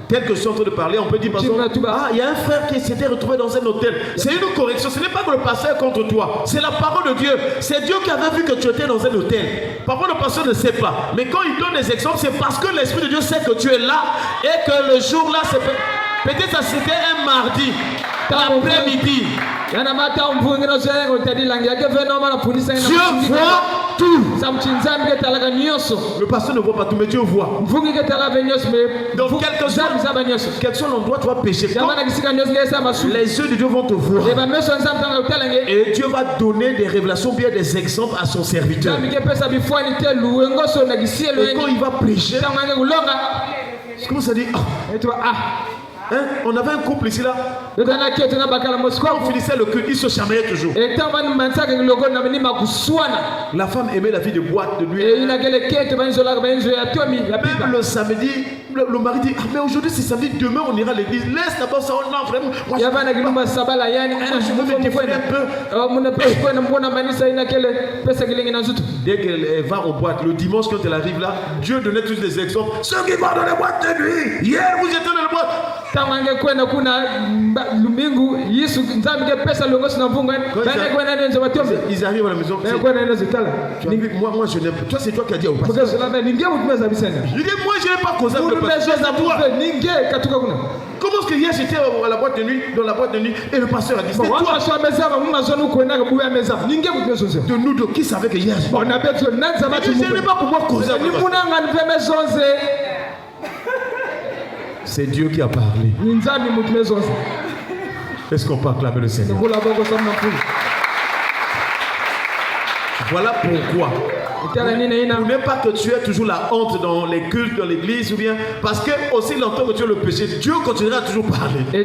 Tel que je suis en train de parler, on peut dire par exemple, il y a un frère qui s'était retrouvé dans un hôtel. C'est une correction, ce n'est pas que le pasteur est contre toi, c'est la parole de Dieu. C'est Dieu qui avait vu que tu étais dans un hôtel. Parfois le pasteur ne sait pas, mais quand il donne des exemples, c'est parce que l'Esprit de Dieu sait que tu es là et que le jour-là, peut-être ça c'était un mardi, l'après-midi. Dieu voit tout. Le pasteur ne voit pas tout, mais Dieu voit. Donc quel que soit l'endroit tu vas pécher, les yeux de Dieu vont te voir. Et Dieu va donner des révélations, bien des exemples à son serviteur. Et quand il va prêcher, comment ça dit? Hein? On avait un couple ici là. Quand on finissait le culte, ils se chamaillaient toujours. La femme aimait la vie de boîte de nuit. Même le samedi, le mari dit mais aujourd'hui c'est samedi, demain on ira à l'église. Laisse d'abord ça, on a vraiment. Moi je me défouler un peu. Dès qu'elle va en boîte, le dimanche quand elle arrive là, Dieu donnait tous les exemples. Ceux qui vont dans les boîtes de nuit, hier vous étiez dans les boîtes. Ils arrivent à la maison. Moi je n'aime pas. Toi c'est toi qui as dit au pasteur. Je dis moi je n'ai pas causé avec le pasteur. Comment est-ce que hier j'étais à la boîte de nuit, dans la boîte de nuit, et le pasteur a dit c'est toi. De nous deux qui savait que hier je n'ai pas pour moi causer avec le pasteur. C'est Dieu qui a parlé. Est-ce qu'on peut acclamer le Seigneur? Voilà pourquoi. N'est pas que tu aies toujours la honte dans les cultes, dans l'église, ou bien parce que aussi longtemps que tu as le péché, Dieu continuera à toujours parler. Mais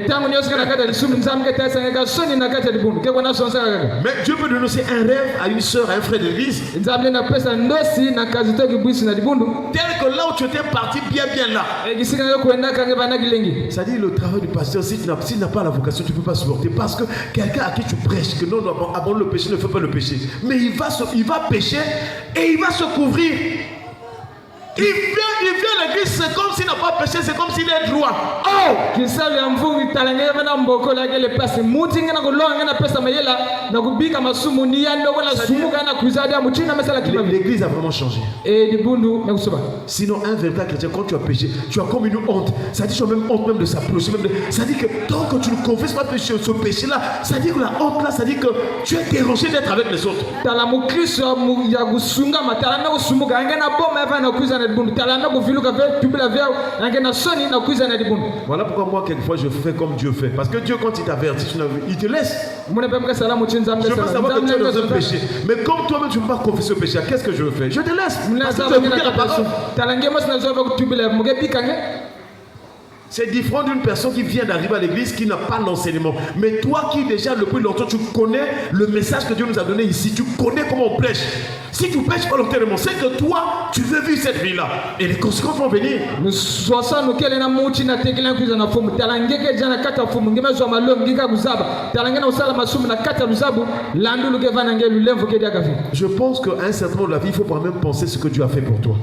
Dieu peut donner aussi un rêve à une soeur, à un frère d'église. Tel que là où tu étais parti, bien là. C'est-à-dire le travail du pasteur, si tu n'as pas la vocation, tu ne peux pas supporter. Parce que quelqu'un à qui tu prêches, que non, abandonne le péché, ne fait pas le péché. Mais il va pécher et il va se couvrir. Il vient à l'église, c'est comme s'il n'a pas péché, c'est comme s'il est droit. L'église a vraiment changé. Sinon, un véritable chrétien, quand tu as péché, tu as comme une honte. Ça dit que tu as même honte même de s'approcher. Ça dit que tant que tu ne confesses pas ce péché-là, ça dit que la honte là, ça dit que tu es dérangé d'être avec les autres. Voilà pourquoi moi quelquefois je fais comme Dieu fait. Parce que Dieu quand il t'avertit, il te laisse. Je veux pas savoir que tu es dans un péché. Mais comme toi-même tu ne peux pas confesser le péché, qu'est-ce que je veux faire? Je te laisse. C'est différent d'une personne qui vient d'arriver à l'église qui n'a pas l'enseignement. Mais toi qui déjà depuis longtemps tu connais le message que Dieu nous a donné ici, tu connais comment on prêche. Si tu pêches volontairement, c'est que toi, tu veux vivre cette vie-là. Et les conséquences vont venir. Je pense qu'à un certain moment de la vie, il faut quand même penser ce que Dieu a fait pour toi.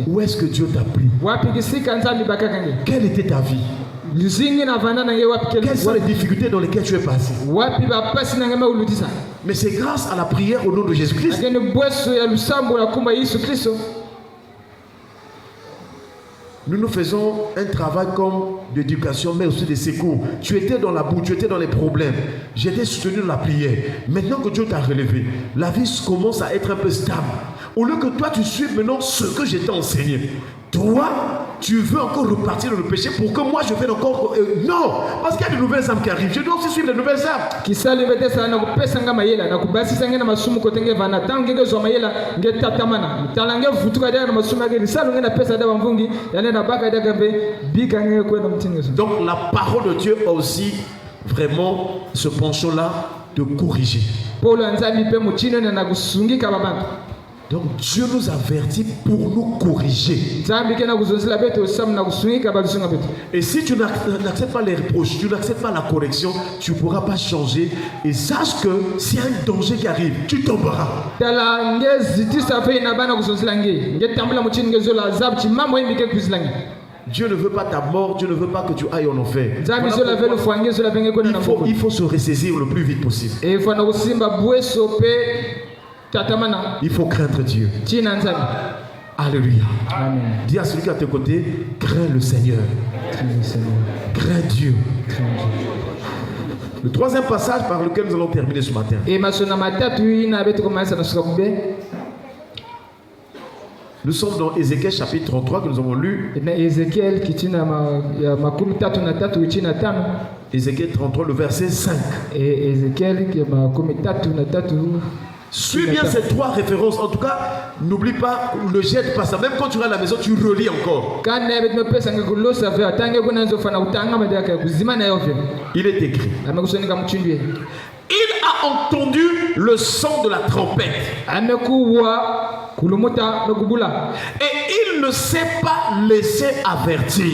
Où est-ce que Dieu t'a pris? Quelle était ta vie? Quelles sont les difficultés dans lesquelles tu es passé? Mais c'est grâce à la prière au nom de Jésus-Christ. Nous faisons un travail comme d'éducation, mais aussi de secours. Tu étais dans la boue, tu étais dans les problèmes. J'étais soutenu dans la prière. Maintenant que Dieu t'a relevé, la vie commence à être un peu stable. Au lieu que toi, tu suives maintenant ce que je t'ai enseigné. Toi, tu veux encore repartir dans le péché pour que moi je vienne encore... non, parce qu'il y a de nouvelles âmes qui arrivent. Je dois aussi suivre les nouvelles âmes. Donc la parole de Dieu a aussi vraiment ce penchant-là de corriger. Donc Dieu nous avertit pour nous corriger. Et si tu n'acceptes pas les reproches, tu n'acceptes pas la correction, tu ne pourras pas changer. Et sache que s'il y a un danger qui arrive, tu tomberas. Dieu ne veut pas ta mort, Dieu ne veut pas que tu ailles en enfer. Il faut se ressaisir le plus vite possible. Il faut craindre Dieu. Alléluia. Amen. Dis à celui qui est à tes côtés, crains le Seigneur. Crains Dieu. Le troisième passage par lequel nous allons terminer ce matin. Nous sommes dans Ézéchiel chapitre 33 que nous avons lu. Ézéchiel 33, le verset 5. Suis bien ces trois références. En tout cas, n'oublie pas, ne jette pas ça. Même quand tu vas à la maison, tu relis encore. Il est écrit. Il a entendu le son de la trompette. Et il ne s'est pas laissé avertir.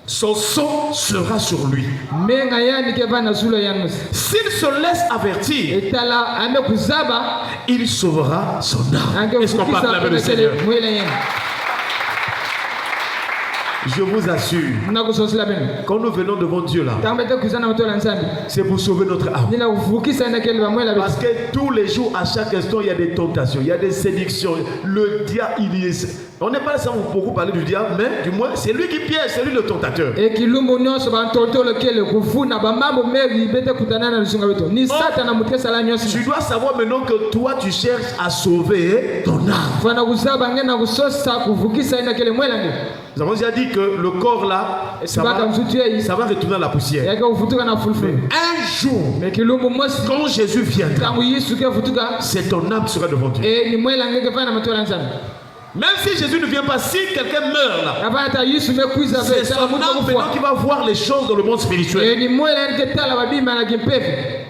Son son sera sur lui. S'il se laisse avertir, il sauvera son âme. Est-ce qu'on parle la main du Seigneur? Je vous assure, quand nous venons devant Dieu là, c'est pour sauver notre âme. Parce que tous les jours, à chaque instant, il y a des tentations, il y a des séductions. Le diable, on n'est pas là pour beaucoup parler du diable, mais du moins, c'est lui qui piège, c'est lui le tentateur. Tu dois savoir maintenant que toi, tu cherches à sauver ton âme. Nous avons déjà dit que le corps là, ça va retourner à la poussière. Mais un jour, quand Jésus viendra, c'est ton âme qui sera devant Dieu. Même si Jésus ne vient pas, si quelqu'un meurt là, c'est son âme maintenant qui va voir les choses dans le monde spirituel.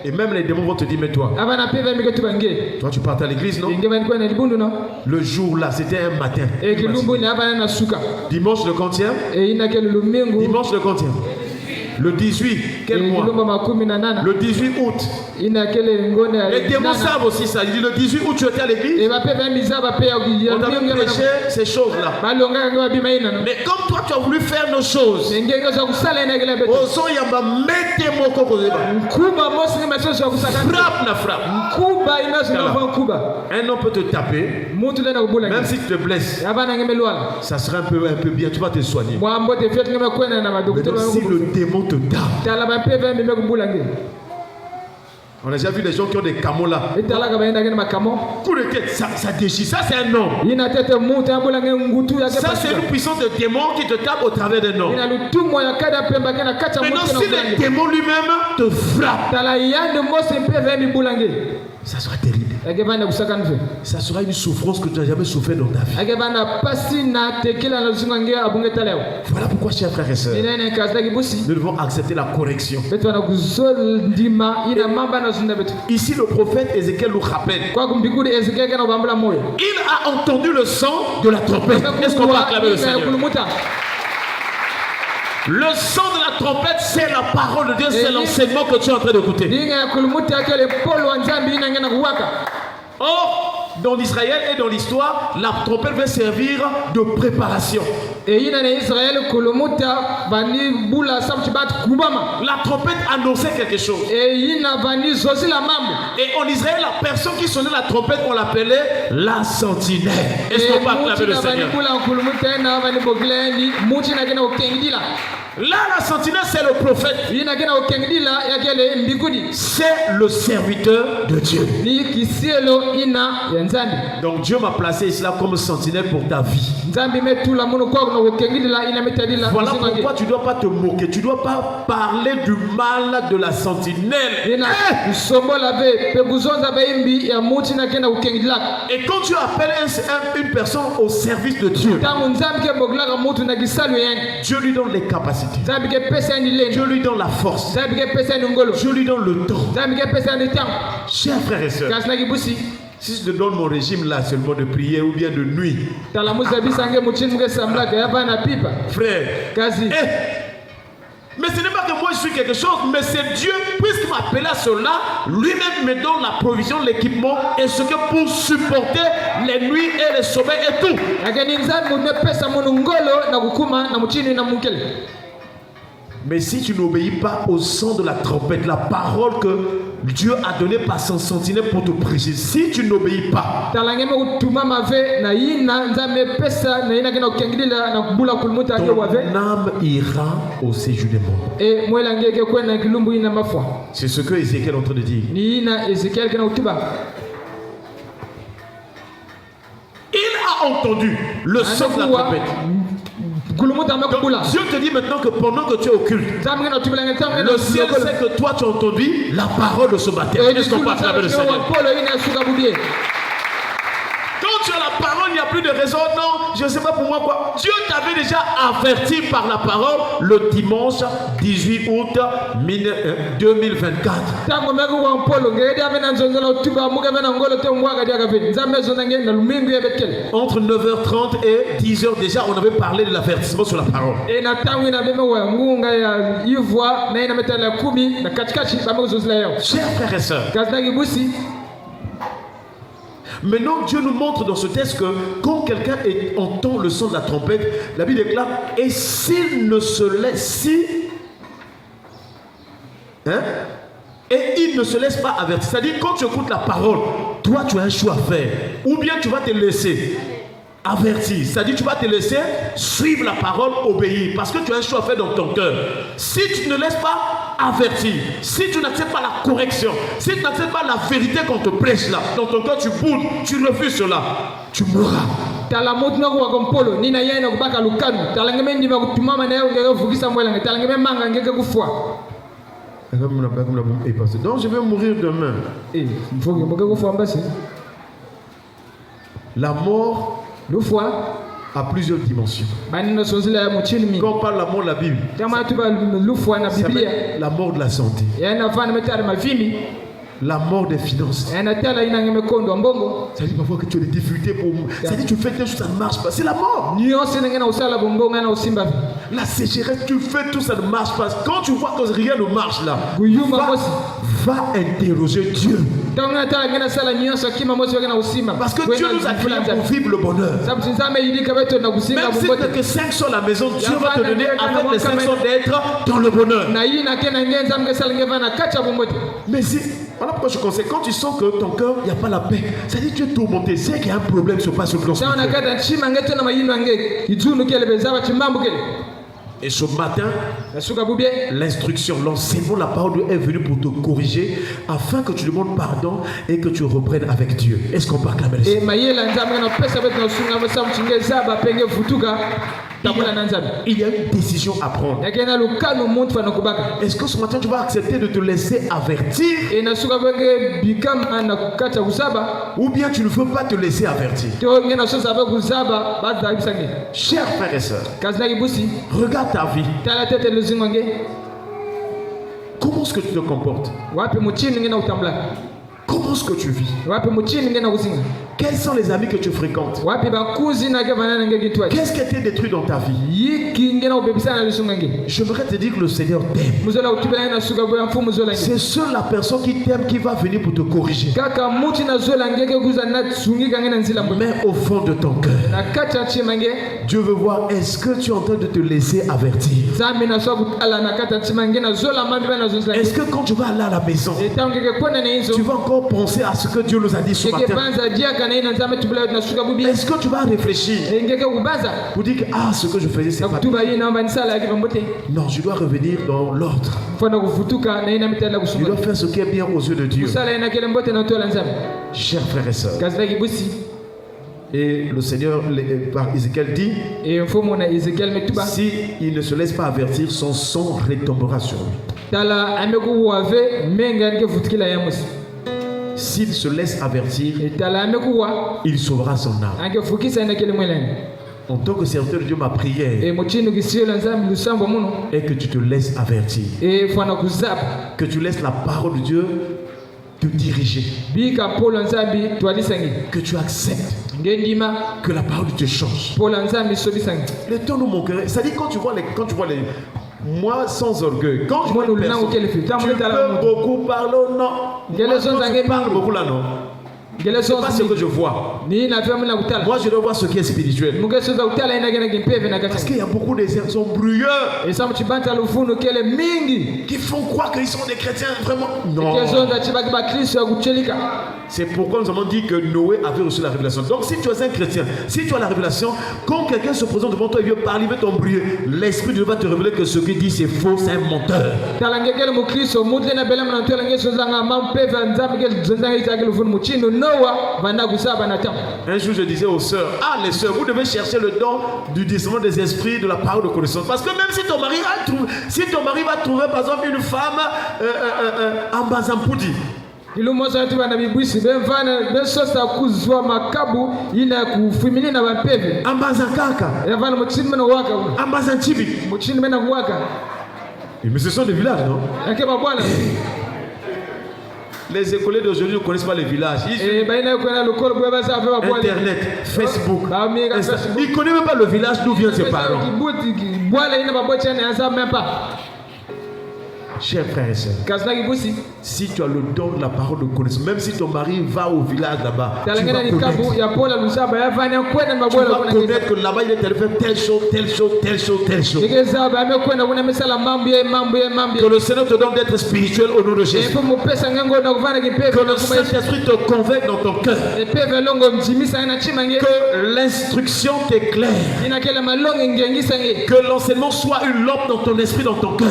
Et même les démons vont te dire, mais toi tu partais à l'église, non? Le jour là, c'était un matin. Dimanche le quantième? Dimanche le quantième? Le 18, quel mois? Le 18 août. Les démons savent aussi ça. Il dit le 18 août, tu étais à l'église. On t'avait prêché ces choses-là. Mais comme toi, tu as voulu faire nos choses, frappe na frappe. Un homme peut te taper, même si tu te blesses, ça sera un peu bien, tu vas te soigner. Mais si le démon te tape, on a déjà vu des gens qui ont des camos là. Coup de tête, ça déchire. Ça, c'est un homme. Ça, c'est une puissance de démon qui te tape au travers d'un homme. Maintenant, si le démon lui-même te frappe, ça sera terrible. Ça sera une souffrance que tu n'as jamais souffert dans ta vie. Voilà pourquoi, chers frères et sœurs, nous devons accepter la correction. Ici, le prophète Ézéchiel nous rappelle. Il a entendu le son de la trompette. Est-ce qu'on va acclamer le Seigneur? Le son de la trompette, c'est la parole de Dieu, c'est l'enseignement que tu es en train d'écouter. Or, dans Israël et dans l'histoire, la trompette va servir de préparation. La trompette annonçait quelque chose. Et en Israël, la personne qui sonnait la trompette, on l'appelait la sentinelle. Est-ce qu'on peut acclamer le Seigneur? Là, la sentinelle, c'est le prophète. C'est le serviteur de Dieu. Donc Dieu m'a placé ici là comme sentinelle pour ta vie. Voilà pourquoi tu ne dois pas te moquer. Tu ne dois pas parler du mal de la sentinelle. Et quand tu appelles une personne au service de Dieu, Dieu lui donne les capacités. Dieu lui donne la force. Dieu lui donne le temps. Chers frères et sœurs, si je te donne mon régime là seulement de prière ou bien de nuit, frère, mais ce n'est pas que moi je suis quelque chose, mais c'est Dieu, puisqu'il m'a appelé à cela, lui-même me donne la provision, l'équipement et ce que pour supporter les nuits et les sommeils et tout. Mais si tu n'obéis pas au son de la trompette, la parole que Dieu a donnée par son sentinelle pour te prêcher, si tu n'obéis pas, ton âme ira au séjour des morts. C'est ce que Ézéchiel est en train de dire. Il a entendu le son de la trompette. Donc, Dieu te dit maintenant que pendant que tu es occulte, le ciel sait que toi tu as entendu la parole de ce baptême. Est-ce qu'on peut acclamer le Seigneur? Quand tu as la parole, il n'y a plus de raison. Non, je ne sais pas pour moi quoi. Dieu t'avait déjà averti par la parole le dimanche 18 août 2024. Entre 9h30 et 10h déjà, on avait parlé de l'avertissement sur la parole. Chers frères et sœurs, maintenant, Dieu nous montre dans ce texte que quand quelqu'un entend le son de la trompette, la Bible déclare, et s'il ne se laisse, et il ne se laisse pas avertir. C'est-à-dire, quand tu écoutes la parole, toi, tu as un choix à faire. Ou bien tu vas te laisser avertir. C'est-à-dire, tu vas te laisser suivre la parole, obéir. Parce que tu as un choix à faire dans ton cœur. Si tu ne laisses pas avertir, si tu n'acceptes pas la correction, si tu n'acceptes pas la vérité qu'on te prêche là, dans ton cœur tu boudes, tu refuses cela, tu mourras. Donc je vais mourir demain. La mort a plusieurs dimensions. Quand on parle de la mort de la Bible, c'est la mort de la santé, la mort des finances. C'est-à-dire parfois que tu as des difficultés pour... C'est-à-dire que tu fais quelque chose, ça ne marche pas. C'est la mort. La sécheresse, tu fais tout, ça ne marche pas. Quand tu vois que rien ne marche là, va interroger Dieu. Parce que Dieu nous a créés pour vivre le bonheur. Même si tu n'as que 5 sur la maison, Dieu va te donner avec les 5 d'être dans le bonheur. Mais si... Voilà pourquoi je conseille, quand tu sens que ton cœur, il n'y a pas la paix, c'est-à-dire que tu es tourmenté, c'est qu'il y a un problème sur place sur le plan spirituel. Et ce matin, l'instruction, l'enseignement, la parole est venue pour te corriger afin que tu demandes pardon et que tu reprennes avec Dieu. Est-ce qu'on peut acclamer le Seigneur? il y a une décision à prendre. Est-ce que ce matin tu vas accepter de te laisser avertir? Ou bien tu ne veux pas te laisser avertir? Chers frères et sœurs, regarde ta vie. Comment est-ce que tu te comportes? Comment est-ce que tu vis? Quels sont les amis que tu fréquentes? Qu'est-ce qui a été détruit dans ta vie? J'aimerais te dire que le Seigneur t'aime. C'est seule la personne qui t'aime qui va venir pour te corriger. Mais au fond de ton cœur, Dieu veut voir, est-ce que tu es en train de te laisser avertir? Est-ce que quand tu vas aller à la maison, tu vas encore penser à ce que Dieu nous a dit ce matin? Est-ce que tu vas réfléchir pour dire que ce que je faisais c'est pas bien? Non, je dois revenir dans l'ordre. Je dois faire ce qui est bien aux yeux de Dieu. Chers frères et sœurs, et le Seigneur par Ézéchiel dit, si il ne se laisse pas avertir, son sang retombera sur lui. S'il se laisse avertir, il sauvera son âme. En tant que serviteur de Dieu, ma prière est que tu te laisses avertir, que tu laisses la parole de Dieu te diriger, que tu acceptes que la parole te change. Le temps où mon cœur, c'est-à-dire quand tu vois les moi sans orgueil, quand je vois une personne, tu peux beaucoup parler, non, tu parles beaucoup là, non. C'est pas ce que je vois. Moi je dois voir ce qui est spirituel. Parce qu'il y a beaucoup de gens qui sont bruyants, qui font croire qu'ils sont des chrétiens vraiment. Non. C'est pourquoi nous avons dit que Noé avait reçu la révélation. Donc si tu es un chrétien, si tu as la révélation, quand quelqu'un se présente devant toi et veut parler, il veut t'embrouiller, l'Esprit de Dieu va te révéler que ce qu'il dit c'est faux, c'est un menteur. Un jour je disais aux sœurs, les sœurs, vous devez chercher le don du discernement des esprits, de la parole de connaissance. Parce que même si ton mari va trouver par exemple une femme en Bazampoudi, mais ce sont des villages, non? Les écoliers d'aujourd'hui ne connaissent pas les villages. Internet, Facebook, ils ne connaissent même pas le village d'où viennent ses parents. Chers frères et sœurs, si tu as le don de la parole de connaissance, même si ton mari va au village là-bas, tu vas connaître que là-bas il est allé faire telle chose. Que le Seigneur te donne d'être spirituel au nom de Jésus. Que le Saint-Esprit te convainc dans ton cœur. Que l'instruction t'éclaire. Que l'enseignement soit une lampe dans ton esprit, dans ton cœur.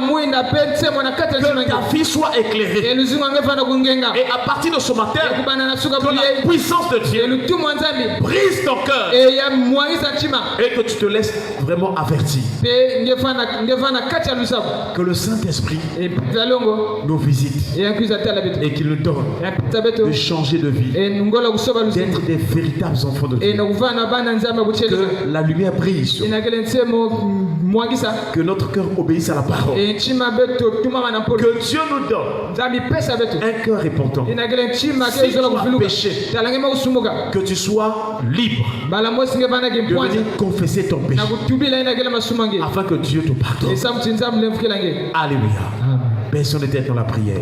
Que ta vie soit éclairée. Et à partir de ce matin, que la puissance de Dieu brise ton cœur et que tu te laisses vraiment avertir. Que le Saint-Esprit nous visite et qu'il nous donne de changer de vie, d'être des véritables enfants de Dieu. Que la lumière brille sur nous. Que notre cœur obéisse à la parole. Que Dieu nous donne un cœur repentant. Si tu as péché, que tu sois libre de venir confesser ton péché afin que Dieu te pardonne. Alléluia. Personne n'était dans la prière.